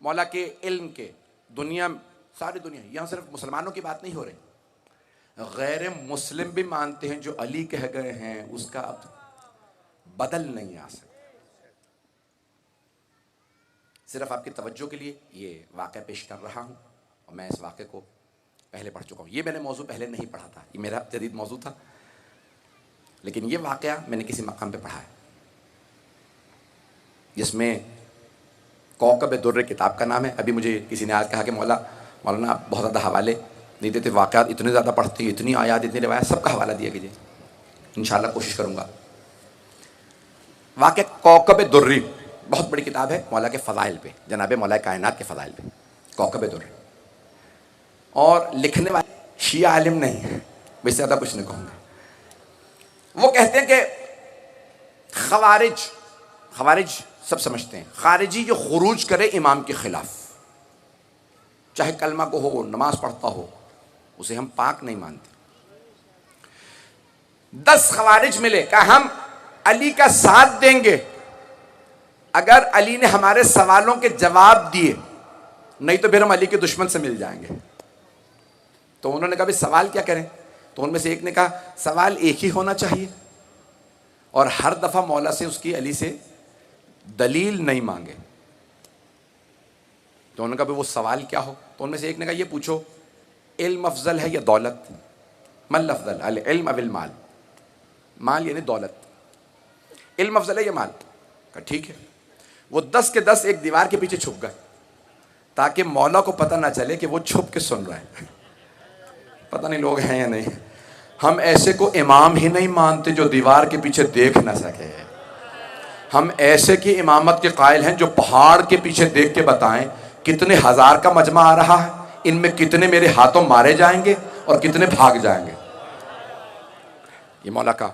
मौला के इल्म के दुनिया, सारी दुनिया, यहाँ सिर्फ मुसलमानों की बात नहीं हो रही, गैर मुस्लिम भी मानते हैं जो अली कह गए हैं उसका अब बदल नहीं आ सकता। सिर्फ आपकी तवज्जो के लिए ये वाक़या पेश कर रहा हूँ, और मैं इस वाक़े को पहले पढ़ चुका हूँ। ये मैंने मौजू पहले नहीं पढ़ा था, ये मेरा जदीद मौजू था, लेकिन ये वाक़या मैंने किसी मकाम पे पढ़ा है, जिसमें कौकब दुर्र किताब का नाम है। अभी मुझे किसी ने आज कहा कि मौलाना आप बहुत ज़्यादा हवाले नहीं देते, वाक़यात इतने ज़्यादा पढ़ते हैं, इतनी आयात, इतनी रिवायत, सबका हवाला दिया कीजिए। इंशाअल्लाह कोशिश करूँगा। वाक़या कौकब दुर्री बहुत बड़ी किताब है मौला के फ़ज़ाइल पे, जनाब मौला कायनात के फ़ज़ाइल पे, कौकब दुर्री। और लिखने वाले शिया आलिम नहीं है, वैसे ज़्यादा कुछ नहीं कहूँगा। वो कहते हैं कि खवारिज सब समझते हैं, खारिजी जो खुरूज करे इमाम के खिलाफ, चाहे कलमा को हो, नमाज पढ़ता हो, उसे हम पाक नहीं मानते। 10 खवारिज मिले, कहा हम अली का साथ देंगे अगर अली ने हमारे सवालों के जवाब दिए, नहीं तो फिर हम अली के दुश्मन से मिल जाएंगे। तो उन्होंने कहा भाई सवाल क्या करें? तो उनमें से एक ने कहा सवाल एक ही होना चाहिए और हर दफा मौला से उसकी अली से दलील नहीं मांगे। तो उन्होंने कहा भाई वो सवाल क्या हो? तो उनमें से एक ने कहा ये पूछो, इल्म अफजल है या दौलत? मल अफजल, अल इल्म अविल माल? माल यानी दौलत, इल्म अफजल है या माल? कहा ठीक है। वो 10 के 10 एक दीवार के पीछे छुप गए ताकि मौला को पता ना चले कि वो छुप के सुन रहे हैं। पता नहीं लोग हैं या नहीं। हम ऐसे को इमाम ही नहीं मानते जो दीवार के पीछे देख ना सके। हम ऐसे की इमामत के कायल हैं जो पहाड़ के पीछे देख के बताएं कितने हजार का मजमा आ रहा है, इनमें कितने मेरे हाथों मारे जाएंगे और कितने भाग जाएंगे। ये मौला का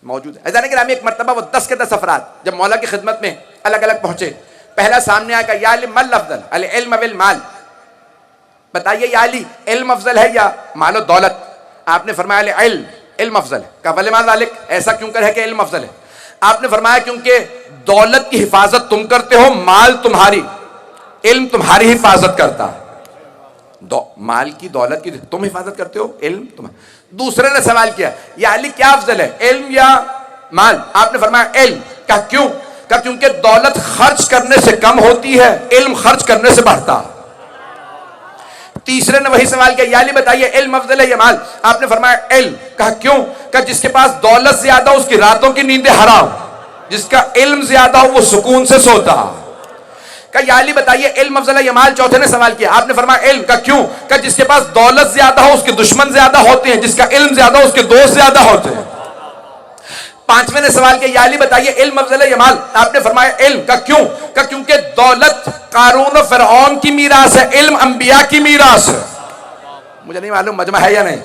मौजूद है। ऐसा नहीं कि एक मरतबा वो 10 के 10 अफराद जब मौला की खिदमत में अलग अलग पहुंचे, पहला सामने आया या अली मल अफजल, अल इल्म अविल माल? बताइए या अली इल्म अफजल है या मालो दौलत? आपने फरमाया इल्म अफजल है। कहा वले मा ज़ालिक, ऐसा क्यों कर है कि इल्म अफजल है? आपने फरमाया क्योंकि दौलत की हिफाजत तुम करते हो, माल तुम्हारी, इल्म तुम्हारी हिफाजत करता है। माल की, दौलत की तुम हिफाजत करते हो, इल्म तुम्हारा। दूसरे ने सवाल किया या अली क्या अफजल है, इल्म या माल? आपने फरमाया इल्म। कहा क्यों? कहा क्योंकि दौलत खर्च करने से कम होती है, इल्म खर्च करने से बढ़ता है। तीसरे ने वही सवाल किया या अली बताइए इल्म अफजल है या माल? आपने फरमाया इल्म। कहा क्यों? कहा जिसके पास दौलत ज्यादा हो उसकी रातों की नींदें हराम, जिसका इल्म ज्यादा हो वो सुकून से सोता। कहा या अली बताइए इल्म अफजल है या माल? चौथे ने सवाल किया, आपने फरमाया इल्म। का क्यों? कहा जिसके पास दौलत ज्यादा हो उसके दुश्मन ज्यादा होते हैं, जिसका इल्म ज्यादा हो उसके दोस्त ज्यादा होते हैं। पांचवें ने सवाल किया या अली बताइए इल्म अफजल है या माल? आपने फरमाया इल्म। का क्यों? का क्योंकि दौलत कारून और फिरौन की मीरास है, इल्म अंबिया की मीरास है। मुझे नहीं मालूम मजमा है या नहीं।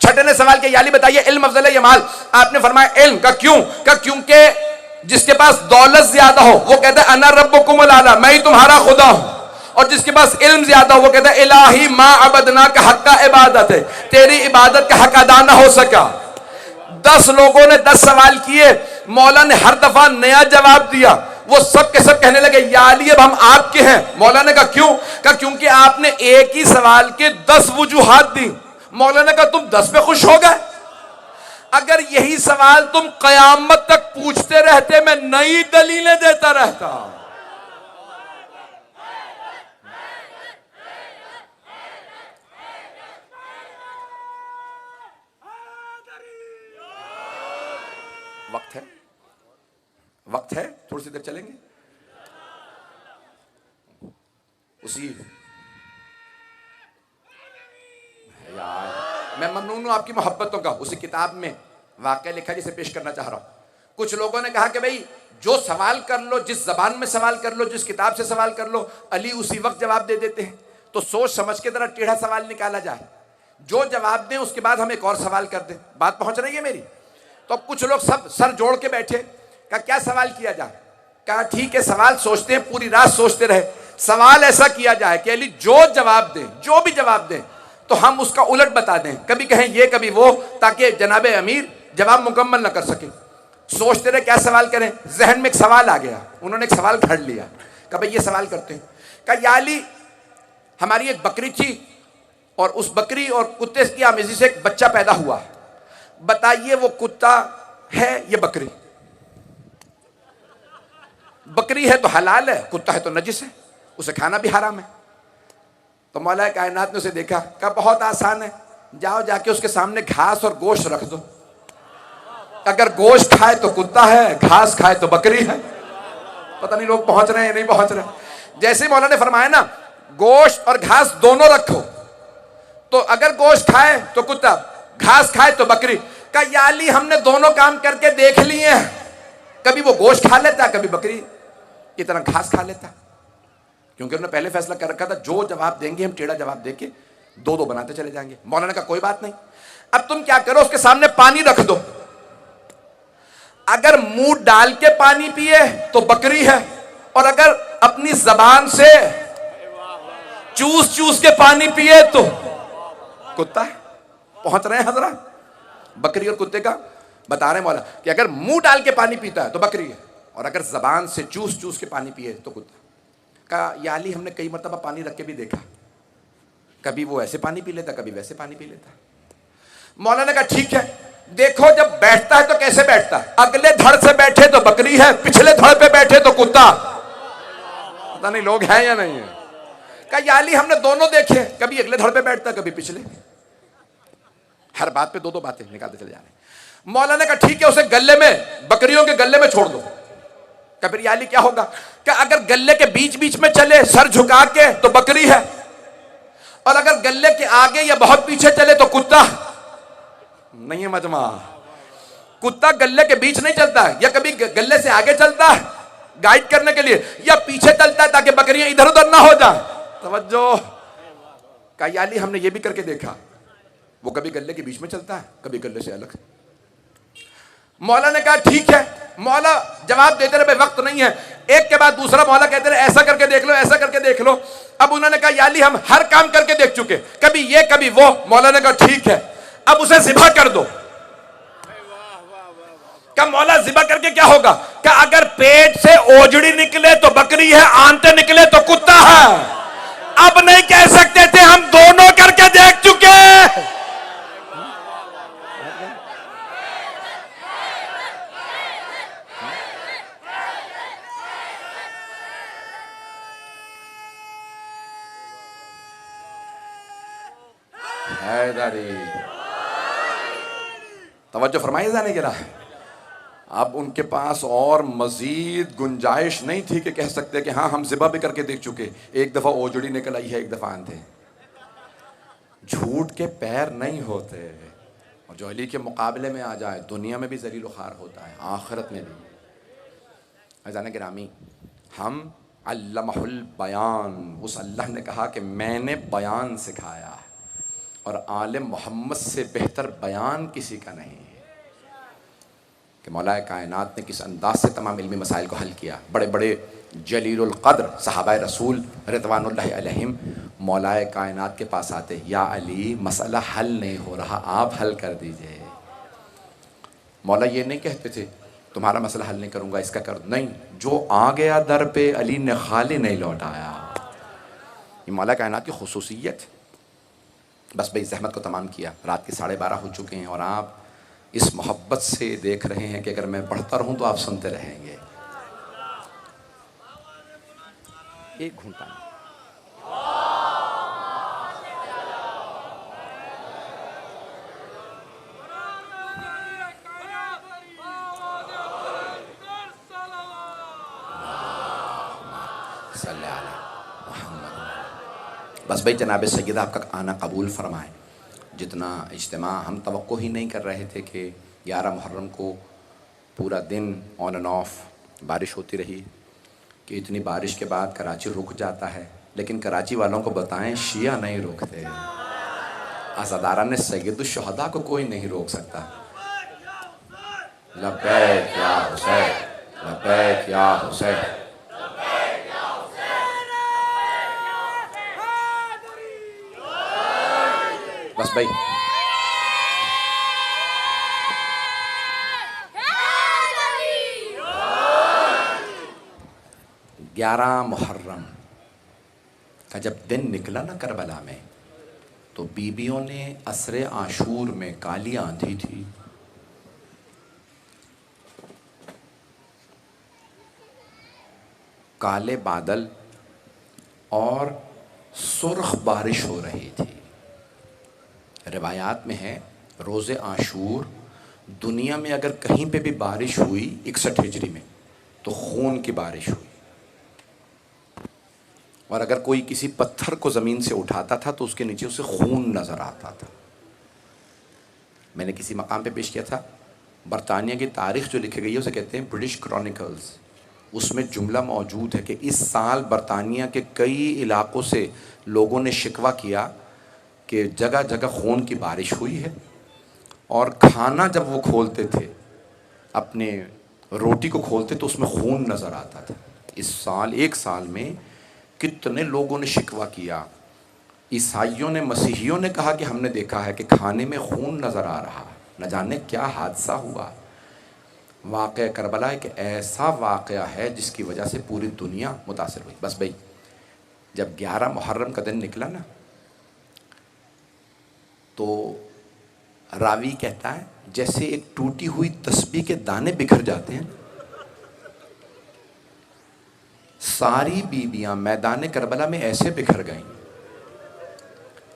छठे ने सवाल किया या अली बताइए इल्म अफजल है या माल? आपने फरमाया इल्म। का क्यों? का क्योंकि जिसके पास दौलत ज्यादा हो वो कहता है अना रब्बुकुमुल आला, मैं ही तुम्हारा खुदा हूं, और जिसके पास इल्म ज्यादा हो वो कहता है इलाही मा अबदना का हक का इबादत है, तेरी इबादत का हक अदा ना हो सका। 10 लोगों ने 10 सवाल किए, मौला ने हर दफा नया जवाब दिया। वो सब के सब कहने लगे या अली अब हम आपके हैं। मौला ने कहा क्यों? कहा क्योंकि आपने एक ही सवाल के 10 वजूहात दी। मौला ने कहा तुम 10 पे खुश हो गए? अगर यही सवाल तुम कयामत तक पूछते रहते मैं नई दलीलें देता रहता। वक्त है, थोड़ी सी देर चलेंगे। उसी यार मैं ममनून हूं आपकी मोहब्बतों का। उसी किताब में वाकया लिखा जिसे पेश करना चाह रहा हूं। कुछ लोगों ने कहा कि भाई जो सवाल कर लो, जिस जबान में सवाल कर लो, जिस किताब से सवाल कर लो, अली उसी वक्त जवाब दे देते हैं। तो सोच समझ के जरा टेढ़ा सवाल निकाला जाए, जो जवाब दें उसके बाद हम एक और सवाल कर दें। बात पहुंच रही है मेरी? तो कुछ लोग सब सर जोड़ के बैठे, कहा क्या सवाल किया जाए? कहा ठीक है, सवाल सोचते हैं, पूरी रात सोचते रहे। सवाल ऐसा किया जाए कि अली जो जवाब दें, जो भी जवाब दें, तो हम उसका उलट बता दें, कभी कहें ये कभी वो, ताकि जनाबे अमीर जवाब मुकम्मल ना कर सके। सोचते रहे क्या सवाल करें। जहन में एक सवाल आ गया, उन्होंने एक सवाल घड़ लिया, कहा भाई ये सवाल करते हैं। कहा या अली, हमारी एक बकरी थी और उस बकरी और कुत्ते की आमेजी से एक बच्चा पैदा हुआ, बताइए वो कुत्ता है ये बकरी? बकरी है तो हलाल है, कुत्ता है तो नजिस है, उसे खाना भी हराम है। तो मौला कायनात ने उसे देखा, कहा बहुत आसान है, जाओ जाके उसके सामने घास और गोश्त रख दो, अगर गोश्त खाए तो कुत्ता है, घास खाए तो बकरी है। पता नहीं लोग पहुंच रहे हैं नहीं पहुंच रहे। जैसे मौला ने फरमाया ना गोश्त और घास दोनों रखो, तो अगर गोश्त खाए तो कुत्ता, घास खाए तो बकरी। का या अली हमने दोनों काम करके देख लिए हैं, कभी वो गोश्त खा लेता, कभी बकरी की तरह घास खा लेता, क्योंकि उन्होंने पहले फैसला कर रखा था जो जवाब देंगे हम टेढ़ा जवाब देके दो दो बनाते चले जाएंगे। मौलाना का कोई बात नहीं, अब तुम क्या करो, उसके सामने पानी रख दो, अगर मुंह डाल के पानी पिए तो बकरी है, और अगर अपनी जबान से चूस चूस के पानी पिए तो कुत्ता है। पहुंच रहे हैं हजरत? बकरी और कुत्ते का बता रहे मौला कि अगर मुंह डाल के पानी पीता है तो बकरी है, और अगर जबान से चूस चूस के पानी पिए तो कुत्ता। कहा या अली हमने कई मरतबा पानी रख के भी देखा, कभी वो ऐसे पानी पी लेता, कभी वैसे पानी पी लेता। मौला ने कहा ठीक है, देखो जब बैठता है तो कैसे बैठता है, अगले धड़ से बैठे तो बकरी है, पिछले धड़ पे बैठे तो कुत्ता। पता नहीं लोग हैं या नहीं है। कहा या अली हमने दोनों देखे, कभी अगले धड़ पे बैठता, कभी पिछले, हर बात पे दो दो बातें निकालते चले जा रहे। मौला ने कहा ठीक है, उसे गले में, बकरियों के गले में छोड़ दो। कहा फिर या अली क्या होगा? कि अगर गले के बीच बीच में चले सर झुका के तो बकरी है, और अगर गले के आगे या बहुत पीछे चले तो कुत्ता। नहीं है मजमा, कुत्ता गले के बीच नहीं चलता है, या कभी गले से आगे चलता है गाइड करने के लिए, या पीछे चलता है ताकि बकरियां इधर उधर ना हो जाए। तवज्जो। कहा या अली हमने ये भी करके देखा, वो कभी गले के बीच में चलता है, कभी गले से अलग। मौला ने कहा ठीक है। मौला जवाब देते रहे, वक्त नहीं है, एक के बाद दूसरा मौला कहते रहे ऐसा करके देख लो, ऐसा करके देख लो। अब उन्होंने कहा या अली हम हर काम करके देख चुके, कभी ये कभी वो। मौला ने कहा ठीक है, अब उसे ज़िबा कर दो। क्या मौला ज़िबा करके क्या होगा? क्या अगर पेट से ओजड़ी निकले तो बकरी है, आंते निकले तो कुत्ता है। अब नहीं कह सकते थे, हम दोनों करके देख चुके। तवज्जो फरमाइए जाने के रहा। अब उनके पास और मजीद गुंजाइश नहीं थी कि कह सकते कि हाँ हम ज़िबा भी करके देख चुके, एक दफ़ा ओजड़ी निकल आई है, एक दफ़ा आंधे। झूठ के पैर नहीं होते, और जो अली के मुकाबले में आ जाए दुनिया में भी ज़लील ख़ार होता है, आखिरत में भी। अज़ान गिरामी, हम अल्लमहुल बयान, उस अल्लाह ने कहा कि मैंने बयान सिखाया है, और आलिम मोहम्मद से बेहतर बयान किसी का नहीं है। कि मौलाए कायनात ने किस अंदाज से तमाम इल्मी मसाइल को हल किया। बड़े बड़े जलीलुल क़द्र सहाबाए रसूल रिज़वानुल्लाहि अलैहिम मौलाए कायनात के पास आते, या अली मसला हल नहीं हो रहा, आप हल कर दीजिए। मौला ये नहीं कहते थे तुम्हारा मसला हल नहीं करूँगा, इसका कर, नहीं, जो आ गया दर पे अली ने खाली नहीं लौटाया। ये मौला कायनात की खुसूसियत। बस भाई ज़हमत को तमाम किया, रात के 12:30 हो चुके हैं, और आप इस मोहब्बत से देख रहे हैं कि अगर मैं पढ़ता रहूं तो आप सुनते रहेंगे। एक घूंट पानी। बस भाई जनाब सैयदा आपका आना कबूल फरमाए। जितना इज्तिमा हम तवक्को ही नहीं कर रहे थे कि 11 मुहर्रम को पूरा दिन ऑन एंड ऑफ बारिश होती रही कि इतनी बारिश के बाद कराची रुक जाता है, लेकिन कराची वालों को बताएं शिया नहीं रोकते। अज़ादारा ने सैयदुश्शुहदा को कोई नहीं रोक सकता। लब्बैक या हुसैन, लब्बैक या हुसैन। बस भाई, ग्यारह मुहर्रम का जब दिन निकला ना करबला में, तो बीबियों ने असरे आशूर में काली आंधी थी, काले बादल और सुर्ख बारिश हो रही थी। रिवायात में है रोज़े आशूर दुनिया में अगर कहीं पे भी बारिश हुई 61 हिजरी में तो खून की बारिश हुई, और अगर कोई किसी पत्थर को ज़मीन से उठाता था तो उसके नीचे उसे खून नज़र आता था। मैंने किसी मकाम पे पेश किया था, बरतानिया की तारीख़ जो लिखी गई है उसे कहते हैं ब्रिटिश क्रॉनिकल्स। उसमें जुमला मौजूद है कि इस साल बरतानिया के कई इलाक़ों से लोगों ने शिकवा किया कि जगह जगह खून की बारिश हुई है, और खाना जब वो खोलते थे, अपने रोटी को खोलते तो उसमें खून नज़र आता था। इस साल एक साल में कितने लोगों ने शिकवा किया। ईसाइयों ने, मसीहियों ने कहा कि हमने देखा है कि खाने में खून नज़र आ रहा, न जाने क्या हादसा हुआ। वाक़या करबला एक ऐसा वाक़या है जिसकी वजह से पूरी दुनिया मुतासिर हुई। बस भाई, जब 11 मुहर्रम का दिन निकला ना, तो रावी कहता है जैसे एक टूटी हुई तस्बीह के दाने बिखर जाते हैं, सारी बीबियां मैदान करबला में ऐसे बिखर गईं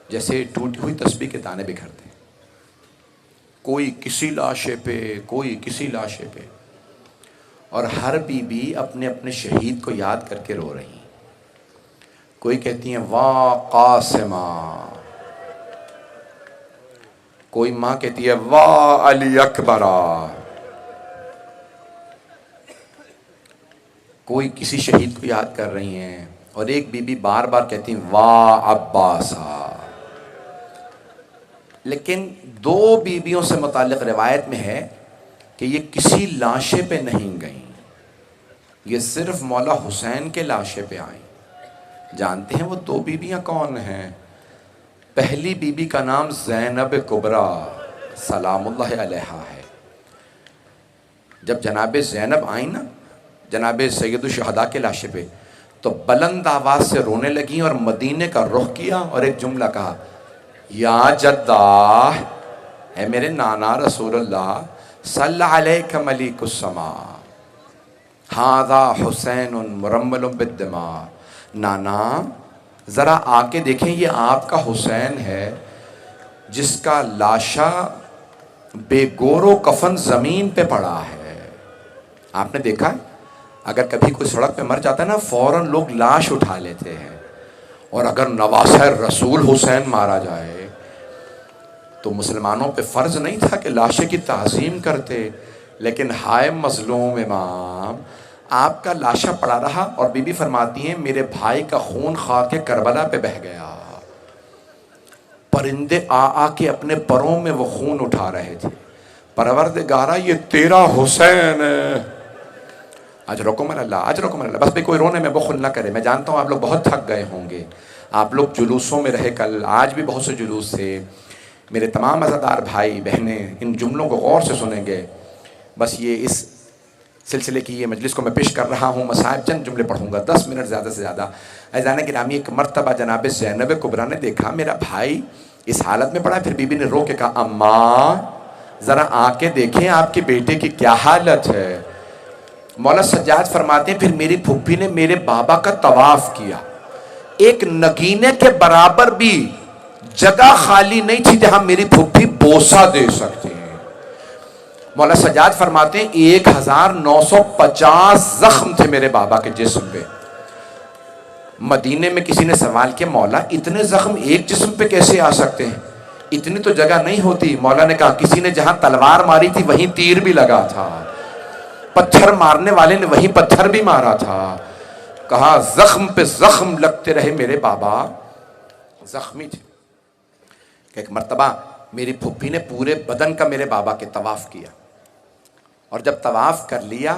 जैसे टूटी हुई तस्बीह के दाने बिखरते हैं। कोई किसी लाशे पे, कोई किसी लाशे पे, और हर बीबी अपने अपने शहीद को याद करके रो रही। कोई कहती हैं वाह कासिमा, कोई माँ कहती है वाह अली अकबरा, कोई किसी शहीद को याद कर रही हैं, और एक बीबी बार बार कहती है वाह अब्बासा। लेकिन दो बीबियों से मुताल्लिक़ रिवायत में है कि ये किसी लाशे पे नहीं गईं, ये सिर्फ मौला हुसैन के लाशे पे आईं। जानते हैं वो दो बीबियां कौन हैं? पहली बीबी का नाम ज़ैनब कुबरा सलामुल्लाह अलैहा है। जब जनाब ज़ैनब आई ना जनाब सैयदुश्शुहदा के लाशे पे, तो बुलंद आवाज़ से रोने लगी और मदीने का रुख किया और एक जुमला कहा, या जद्दा, है मेरे नाना रसूलुल्लाह सल्लल्लाहु अलैहि मलिकुस्समा, हाज़ा हुसैनुन मुरम्मलुन बिद्दिमा। नाना ज़रा आके देखें, ये आपका हुसैन है जिसका लाशा बेगोरो कफन ज़मीन पे पड़ा है। आपने देखा है, अगर कभी कोई सड़क पे मर जाता है ना, फ़ौरन लोग लाश उठा लेते हैं, और अगर नवासे रसूल हुसैन मारा जाए तो मुसलमानों पे फ़र्ज़ नहीं था कि लाशे की ताज़ीम करते, लेकिन हाय मज़लूम इमाम, आपका लाशा पड़ा रहा। और बीबी फरमाती हैं मेरे भाई का खून खाके करबला पे बह गया, परिंदे आ के अपने परों में वो खून उठा रहे थे। परवरदिगारा ये तेरा हुसैन है, अजरकुम अल्लाह, अजरकुम अल्लाह। बस भाई कोई रोने में बखुल ना करे। मैं जानता हूँ आप लोग बहुत थक गए होंगे, आप लोग जुलूसों में रहे, कल आज भी बहुत से जुलूस थे। मेरे तमाम अज़ादार भाई बहनें इन जुमलों को गौर से सुनेंगे। बस ये इस सिलसिले की ये मजलिस को मैं पेश कर रहा हूँ, मसाइब चंद जुमले पढ़ूंगा, 10 मिनट ज़्यादा से ज़्यादा। अज़ान गिरामी, एक मरतबा जनाब ज़ैनब कुबरा ने देखा मेरा भाई इस हालत में पड़ा। फिर बीबी ने रो के कहा, अम्मा ज़रा आके देखें आपके बेटे की क्या हालत है। मौला सज्जाद फरमाते हैं फिर मेरी फुप्पी ने मेरे बाबा का तवाफ किया, एक नगीने के बराबर भी जगह खाली नहीं थी जहां मेरी फुप्पी बोसा दे सकती है। मौला सज्जाद फरमाते हैं 1950 जख्म थे मेरे बाबा के जिस्म पे। मदीने में किसी ने सवाल किया, मौला इतने जख्म एक जिस्म पे कैसे आ सकते हैं, इतनी तो जगह नहीं होती। मौला ने कहा किसी ने जहां तलवार मारी थी वहीं तीर भी लगा था। पत्थर मारने वाले ने वही पत्थर भी मारा था। कहा जख्म पे जख्म लगते रहे मेरे बाबा जख्मी थे। एक मर्तबा मेरी फुप्पी ने पूरे बदन का मेरे बाबा के तवाफ किया, और जब तवाफ कर लिया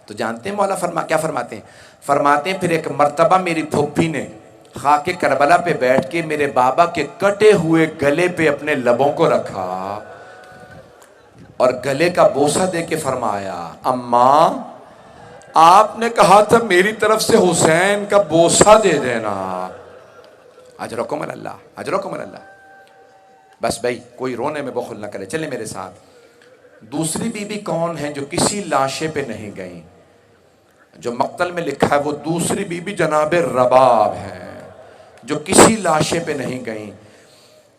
तो जानते हैं मौला क्या फरमाते हैं? फरमाते हैं फिर एक मर्तबा मेरी फुप्पी ने खाके करबला पे बैठ के मेरे बाबा के कटे हुए गले पे अपने लबों को रखा और गले का बोसा दे के फरमाया, अम्मा आपने कहा था मेरी तरफ से हुसैन का बोसा दे देना। अजरकुम अल्लाह, अजरकुम अल्लाह। बस भाई कोई रोने में बखुल ना करे, चले मेरे साथ। दूसरी बीबी कौन है जो किसी लाशे पे नहीं गई? जो मक्तल में लिखा है वो दूसरी बीबी जनाबे रबाब है, जो किसी लाशे पे नहीं गई।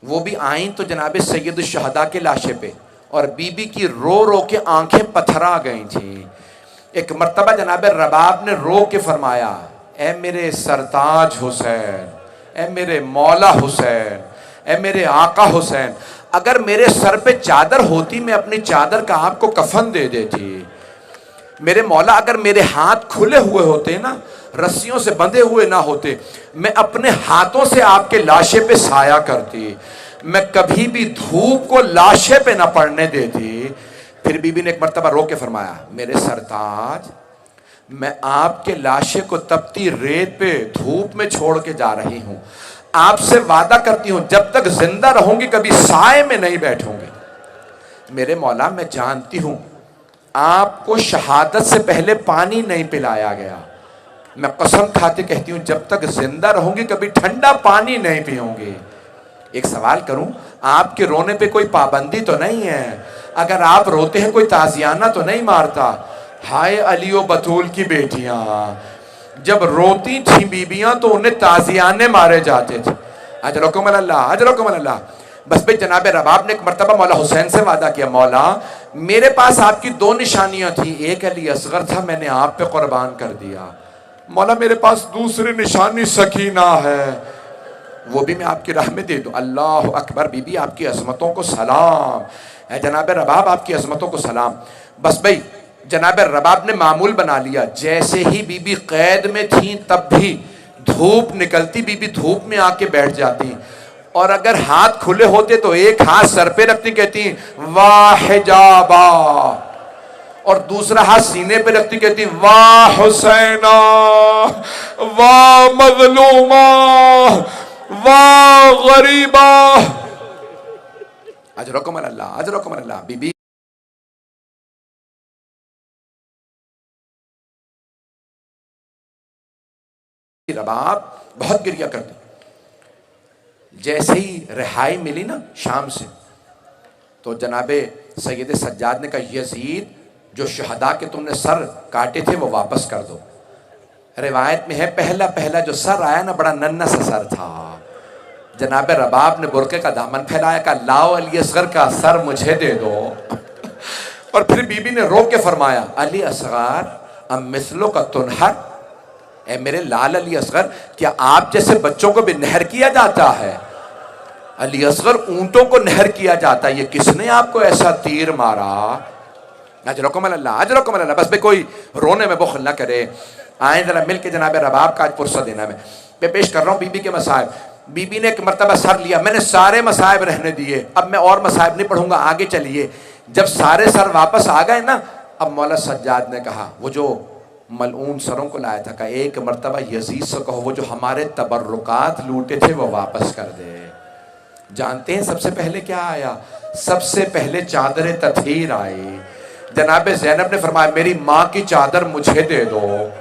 वो भी आई तो जनाबे सैयद शहदा के लाशे पे, और बीबी की रो रो के आंखें पथरा गई थी। एक मर्तबा जनाबे रबाब ने रो के फरमाया, ए मेरे सरताज हुसैन, ए मेरे मौला हुसैन, ए मेरे आका हुसैन, अगर मेरे सर पे चादर होती मैं अपनी चादर का आपको कफन दे देती। मेरे मौला अगर मेरे हाथ खुले हुए होते ना, रस्सियों से बंधे हुए ना होते, मैं अपने हाथों से आपके लाशे पे साया करती, मैं कभी भी धूप को लाशे पे ना पड़ने देती। फिर बीबी ने एक मर्तबा रो के फरमाया, मेरे सरताज मैं आपके लाशे को तपती रेत पे धूप में छोड़ के जा रही हूं, आपसे वादा करती हूं जब तक जिंदा रहूंगी कभी साए में नहीं बैठूंगी। मेरे मौला मैं जानती हूं आपको शहादत से पहले पानी नहीं पिलाया गया, मैं कसम खाते कहती हूं जब तक जिंदा रहूंगी कभी ठंडा पानी नहीं पीऊंगी। एक सवाल करूं, आपके रोने पे कोई पाबंदी तो नहीं है? अगर आप रोते हैं कोई ताजियाना तो नहीं मारता? हाय अलियो बतूल की बेटियां, जब रोती थी बीबियां तो उन्हें ताजियाने मारे जाते थे। अजरकुम अल्लाह, अजरकुम अल्लाह। बस भाई जनाबे रबाब ने एक मर्तबा मौला हुसैन से वादा किया, मौला मेरे पास आपकी दो निशानियां थी, एक अली असगर था मैंने आप पे कुर्बान कर दिया, मौला मेरे पास दूसरी निशानी सकीना है, वो भी मैं आपकी राह में दे दूं। अल्लाह अकबर। बीबी आपकी अजमतों को सलाम है, जनाब रबाब आपकी अजमतों को सलाम। बस भाई जनाब रबाब ने मामूल बना लिया, जैसे ही बीबी कैद में थी तब भी धूप निकलती बीबी धूप में आके बैठ जाती, और अगर हाथ खुले होते तो एक हाथ सर पे रखती, कहती वाह हिजाबा, और दूसरा हाथ सीने पे रखती, कहती वाह हुसैना, वाह मजलूमा, वाह गरीबा। अजरकुम अल्लाह, अजरकुम अल्लाह। बीबी रबाब बहुत गिरिया करती। जैसे ही रिहाई मिली ना शाम से, तो जनाबे सैयद सज्जाद ने कहा, यजीद जो शहदा के तुमने सर काटे थे वो वापस कर दो। रिवायत में है पहला पहला जो सर आया ना बड़ा नन्ना सा सर था। जनाबे रबाब ने बुरके का दामन फैलाया, कहा लाओ अली असगर का सर मुझे दे दो। और फिर बीबी ने रो के फरमाया, अली असगर अब मिसलों का तुनहर, ए मेरे लाल अली असगर क्या आप जैसे बच्चों को भी नहर किया जाता है? अली असगर ऊंटों को नहर किया जाता है, ये किसने आपको ऐसा तीर मारा? अजरकुम अल्लाह, अजरकुम अल्लाह। बस भाई कोई रोने में बुखल ना करे, आए जरा मिल के जनाब रबाब का आज पुरसा देना। मैं पेश कर रहा हूँ बीबी के मसाइब। बीबी ने एक मर्तबा सर लिया, मैंने सारे मसाइब रहने दिए, अब मैं और मसाइब नहीं पढ़ूंगा, आगे चलिए। जब सारे सर वापस आ गए ना, अब मौला सज्जाद ने कहा, वो जो मलऊन सरों को लाया था, कहा एक मर्तबा यजीद से कहो वो जो हमारे तबर्रुकात लूटे थे वो वापस कर दे। जानते हैं सबसे पहले क्या आया? सबसे पहले चादर तथहीर आई। जनाब ज़ैनब ने फरमाया, मेरी माँ की चादर मुझे दे दो।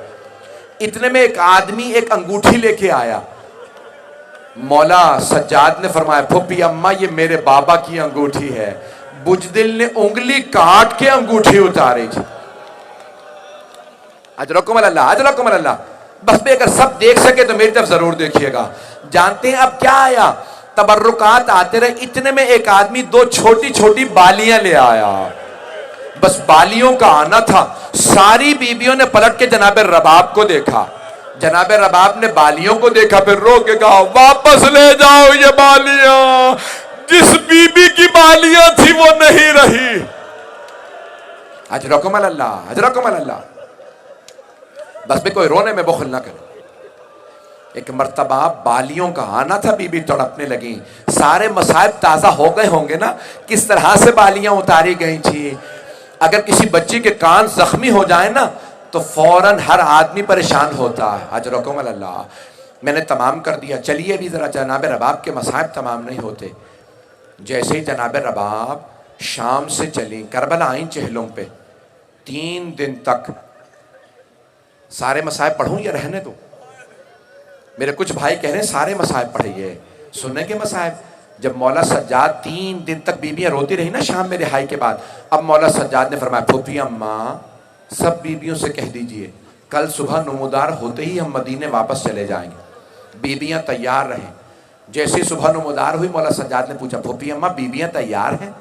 इतने में एक आदमी एक अंगूठी लेके आया। मौला सज्जाद ने फरमाया, फुप्पी अम्मा ये मेरे बाबा की अंगूठी है। बुजदिल ने उंगली काट के अंगूठी उतारी थी। अजरकुम अल्लाह, अजरकुम अल्लाह। बस भी अगर सब देख सके तो मेरी तरफ जरूर देखिएगा। जानते हैं अब क्या आया? तबर्रुकात आते रहे, इतने में एक आदमी दो छोटी छोटी बालियां ले आया। बस बालियों का आना था। सारी बीबियों ने पलट के जनाब रबाब को देखा। जनाब रबाब ने बालियों को देखा, फिर रो के कहा, वापस ले जाओ ये बालियां, जिस बीबी की बालियां थी वो नहीं रही। अजरकुम अल्लाह, अजरकुम अल्लाह। बस भी कोई रोने में बुखल ना करे। एक मर्तबा बालियों का आना था, बीबी तड़पने लगी। सारे मसाइब ताज़ा हो गए होंगे ना, किस तरह से बालियां उतारी गई थी। अगर किसी बच्ची के कान जख्मी हो जाए ना तो फौरन हर आदमी परेशान होता है। अजरकुम अल्लाह। मैंने तमाम कर दिया, चलिए भी ज़रा जनाब रबाब के मसाइब तमाम नहीं होते। जैसे ही जनाब रबाब शाम से चली, करबला आई चहलों पे, 3 दिन तक सारे मसाइब पढ़ूं या रहने दो। मेरे कुछ भाई कह रहे हैं सारे मसाइब पढ़िए, सुनने के मसाइब। जब मौला सज्जाद 3 दिन तक बीबियां रोती रही ना शाम में रिहाई के बाद, अब मौला सज्जाद ने फरमाया, फूफी अम्मा सब बीबियों से कह दीजिए कल सुबह नमूदार होते ही हम मदीने वापस चले जाएंगे, बीबियां तैयार रहें। जैसे सुबह नमूदार हुई, मौला सज्जाद ने पूछा, फूफी अम्मा बीबियां तैयार हैं?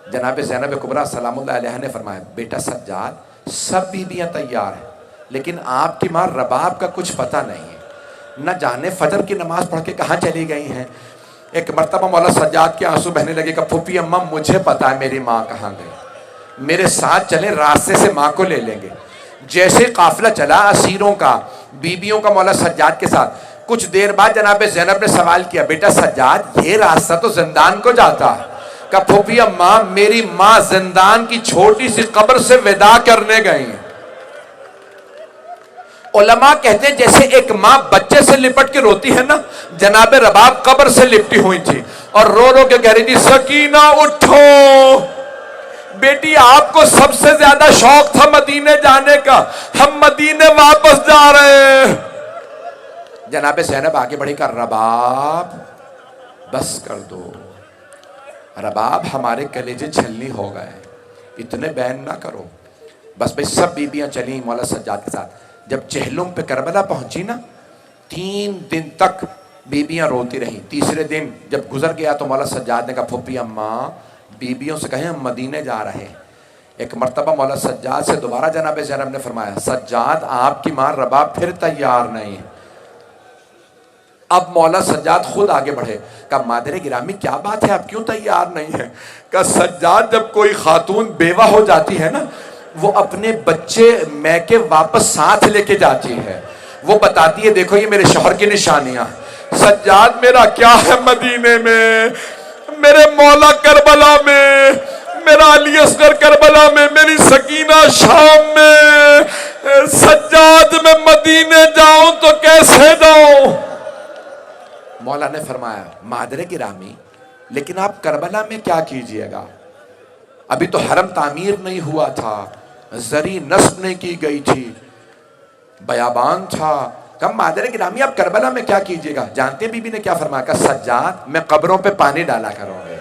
जनाब ज़ैनब कुबरा सलामुल्लाह अलैहा ने फरमाया, बेटा सज्जाद सब बीबियां तैयार हैं, लेकिन आपकी माँ रबाब का कुछ पता नहीं है, न जाने फजर की नमाज पढ़ के कहाँ चली गई हैं। एक मरतबा मौला सज्जाद के आंसू बहने लगे कि फूफी अम्मा मुझे पता है मेरी माँ कहाँ गई, मेरे साथ चले, रास्ते से माँ को ले लेंगे। जैसे काफिला चला असीरों का, बीबियों का मौला सज्जाद के साथ, कुछ देर बाद जनाब ज़ैनब ने सवाल किया, बेटा सज्जाद ये रास्ता तो जिंदान को जाता है। कहा फूफी अम्मा मेरी माँ जिंदान की छोटी सी कब्र से विदा करने गई हैं। उलमा कहते हैं जैसे एक माँ बच्चे से लिपट के रोती है ना, जनाब रबाब कब्र से लिपटी हुई थी और रो रो के कह रही थी, सकीना उठो बेटी, आपको सबसे ज्यादा शौक था मदीने जाने का, हम मदीने वापस जा रहे हैं। जनाब ज़ैनब आगे बढ़ी कर, रबाब बस कर दो, रबाब हमारे कलेजे छलनी हो गए, इतने बैन ना करो। बस भाई सब बीबियां चली मौला सज्जाद के साथ। जब चहलों पे करबला पहुंची ना, 3 दिन तक बीबियां रोती रहीं। तीसरे दिन जब गुजर गया तो मौला सज्जाद ने कहा, फूफी अम्मा बीबियों से कहें हम मदीने जा रहे हैं। एक मरतबा मौला सज्जाद से दोबारा जनाब ज़ैनब ने फरमाया, सज्जाद आपकी माँ रबाब फिर तैयार नहीं है। अब मौला सज्जाद खुद आगे बढ़े, कहा मादरे गिरामी क्या बात है, आप क्यों तैयार नहीं है? कहा सज्जाद जब कोई खातून बेवा हो जाती है ना, वो अपने बच्चे मैके वापस साथ लेके जाती है, वो बताती है देखो ये मेरे शौहर की निशानियां। सज्जाद मेरा क्या है मदीने में, मेरे मौला करबला में, मेरा अली असगर करबला में, मेरी सकीना शाम में, सज्जाद में मदीने जाऊं तो कैसे जाऊं? मौला ने फरमाया, मादरे गिरामी लेकिन आप करबला में क्या कीजिएगा, अभी तो हरम तामीर नहीं हुआ था, जरी नस्ब नहीं की गई थी, बयाबान था। कम मादरे गिरामी आप करबला में क्या कीजिएगा? जानते बीबी ने क्या फरमाया? सज्जाद मैं कब्रों पे पानी डाला करूंगी,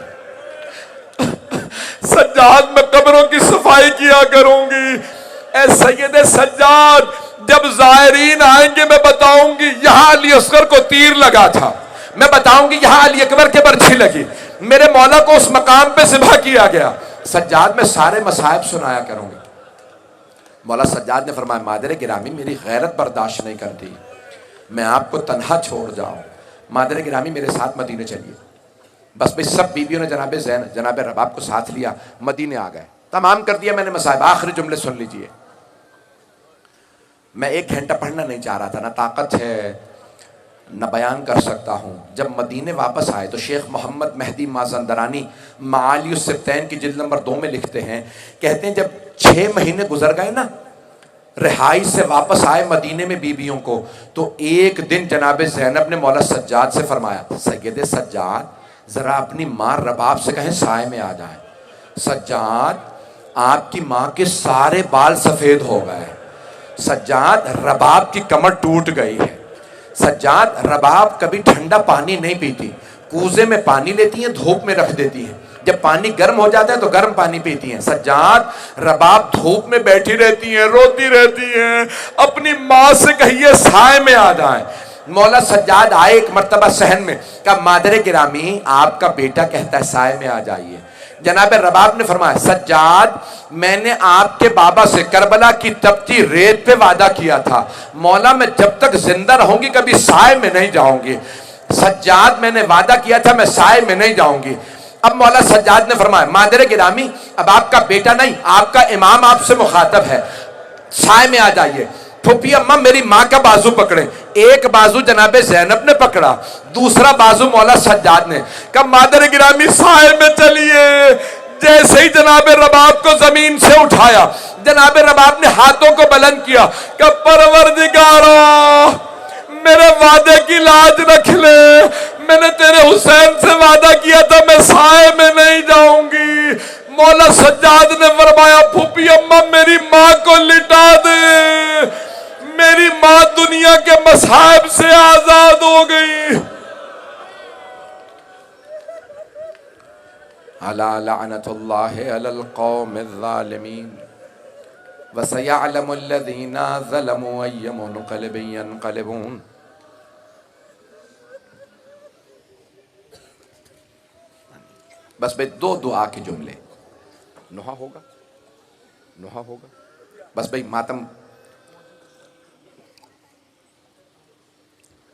सज्जाद मैं कब्रों की सफाई किया करूंगी। ए सैयद सज्जाद जब जायरीन आएंगे मैं बताऊंगी यहां अली असगर को तीर लगा था, मैं बताऊंगी यहां अली अकबर के बर्छी लगी, मेरे मौला को उस मकाम पे ज़िबह किया गया। सज्जाद में सारे मसाइब सुनाया करूंगी। मौला सज्जाद ने फरमाया, मादरे गिरामी मेरी गैरत बर्दाश्त नहीं करती, मैं आपको तन्हा छोड़ जाऊं, मादरे गिरामी मेरे साथ मदीने चलिए। बस भाई सब बीबियों ने जनाब रबाब को साथ लिया, मदीने आ गए। तमाम कर दिया मैंने मसाइब। आखिरी जुमले सुन लीजिए। मैं 1 घंटा पढ़ना नहीं चाह रहा था, ना ताकत है न बयान कर सकता हूँ। जब मदीने वापस आए तो शेख मोहम्मद मेहदी माज़ंदरानी मालियुस सिब्तैन की जिल्द नंबर 2 में लिखते हैं, कहते हैं जब 6 महीने गुजर गए ना, रिहाई से वापस आए मदीने में बीबियों को, तो एक दिन जनाब ज़ैनब ने मौला सज्जाद से फरमाया, सैयद सज्जाद ज़रा अपनी माँ रबाब से कहें साए में आ जाए। सज्जाद आपकी माँ के सारे बाल सफ़ेद हो गए, सज्जाद रबाब की कमर टूट गई है, सज्जाद रबाब कभी ठंडा पानी नहीं पीती, कूजे में पानी लेती है, धूप में रख देती है, जब पानी गर्म हो जाता है तो गर्म पानी पीती हैं। सज्जाद रबाब धूप में बैठी रहती हैं, रोती रहती हैं, अपनी माँ से कहिए साए में आ जाए। मौला सज्जाद आए एक मर्तबा सहन में, कहा मादरे गिरामी आपका बेटा कहता है साए में आ जाइए। जनाब रबाब ने फरमाया, सज्जाद मैंने आपके बाबा से करबला की तपती रेत पे वादा किया था, मौला मैं जब तक जिंदा रहूंगी कभी साए में नहीं जाऊंगी। सज्जाद मैंने वादा किया था मैं साए में नहीं जाऊंगी। अब मौला सज्जाद ने फरमाया, मादर गिरामी, अब आपका बेटा नहीं, आपका इमाम आपसे मुखातब है, साए में आ जाइए। फूफी अम्मा मेरी माँ का बाजू पकड़े। एक बाजू जनाबे ज़ैनब ने पकड़ा, दूसरा बाजू मौला सज्जाद ने। कहा मादर गिरामी साए में चलिए। जैसे ही जनाबे रबाब को जमीन से उठाया, जनाबे रबाब ने हाथों को बुलंद किया, कहा परवरदिगारा मेरे वादे की लाज रख ले, मैंने तेरे हुसैन से वादा किया था मैं साए में नहीं जाऊंगी। मौला सज्जाद ने फरमाया, फूफी अम्मा मेरी माँ को लिटा दे, मेरी माँ दुनिया के मसाइब से आजाद हो गई। अला लअनतुल्लाहि अलल कौमिज़ ज़ालिमीन व सयअलमुल लज़ीना ज़लमू अय्य मुनक़लिबिन यनक़लिबून। बस भाई दो दुआ के जुमले, नोहा होगा, नोहा होगा, बस भाई मातम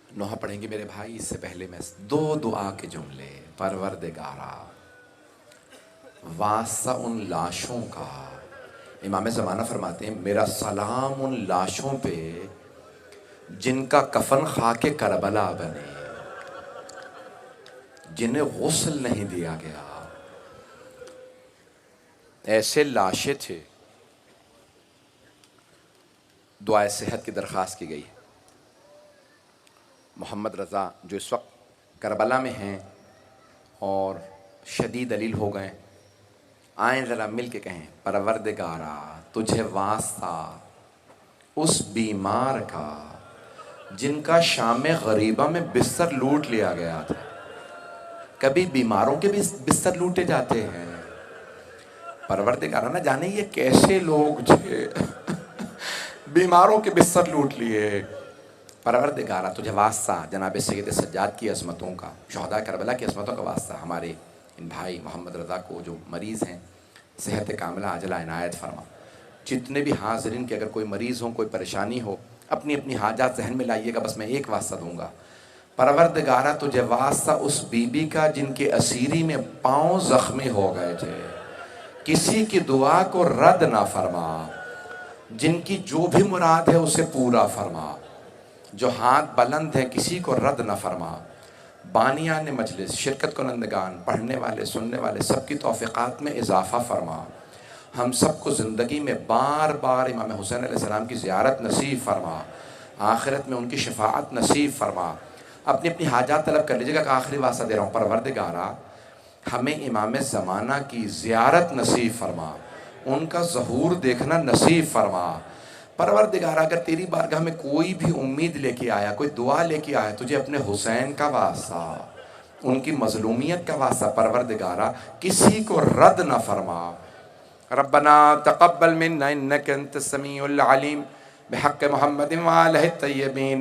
नोहा पढ़ेंगे मेरे भाई। इससे पहले मैं दो दुआ के जुमले। परवरदिगारा वास्ता उन लाशों का, इमाम ज़माना फरमाते हैं मेरा सलाम उन लाशों पे जिनका कफन खाके करबला बने, जिन्हें गुस्ल नहीं दिया गया। ऐसे लाशें थे। दुआ सेहत की दरख्वास्त की गई है। मोहम्मद रज़ा जो इस वक्त करबला में हैं और शदीद अलील हो गए, आए ज़रा मिल के कहें, परवरदिगारा तुझे वास्ता उस बीमार का जिनका शाम गरीबा में बिस्तर लूट लिया गया था। कभी बीमारों के भी बिस्तर लूटे जाते हैं। परवरदिगारा ना जाने ये कैसे लोग थे बीमारों के बिस्तर लूट लिए। परवरदिगारा तुझे वास्ता जनाब सैयद सज्जाद की अज़मतों का, शहदा करबला की अज़मतों का वास्ता, हमारे इन भाई मोहम्मद रज़ा को जो मरीज़ हैं सेहत कामिला आजला इनायत फरमा। जितने भी हाज़रीन के अगर कोई मरीज़ हो, कोई परेशानी हो, अपनी अपनी हाजात जहन में लाइएगा। बस मैं एक वास्ता दूंगा, परवरदिगारा तुझे वास्ता उस बीबी का जिनके असीरी में पाँव ज़ख्मी हो गए थे, किसी की दुआ को रद्द ना फरमा, जिनकी जो भी मुराद है उसे पूरा फरमा, जो हाथ बुलंद है किसी को रद्द ना फरमा। बानियान मजलिस, शिरकत कुनंदगान, पढ़ने वाले सुनने वाले सबकी तौफ़ीक़ात में इजाफ़ा फरमा। हम सबको ज़िंदगी में बार बार इमाम हुसैन अलैहिस्सलाम की ज़ियारत नसीब फरमा, आखिरत में उनकी शफ़ाअत नसीब फरमा। अपनी अपनी हाजात तलब कर लीजिएगा। आखिरी वास्ता दे रहा हूँ, परवरदिगारा हमें इमाम ज़माना की ज़ियारत नसीब फरमा, उनका ज़हूर देखना नसीब फरमा। परवरदिगारा अगर तेरी बारगाह में कोई भी उम्मीद लेके आया, कोई दुआ लेके आया, तुझे अपने हुसैन का वास्ता, उनकी मज़लूमियत का वास्ता परवरदिगारा किसी को रद्द न फरमा। रब्बना तक़ब्बल मिन्ना इन्नका अंतस समीउल अलीम बिहक़्क़ि मुहम्मदिन व आलिहि तय्यबीन।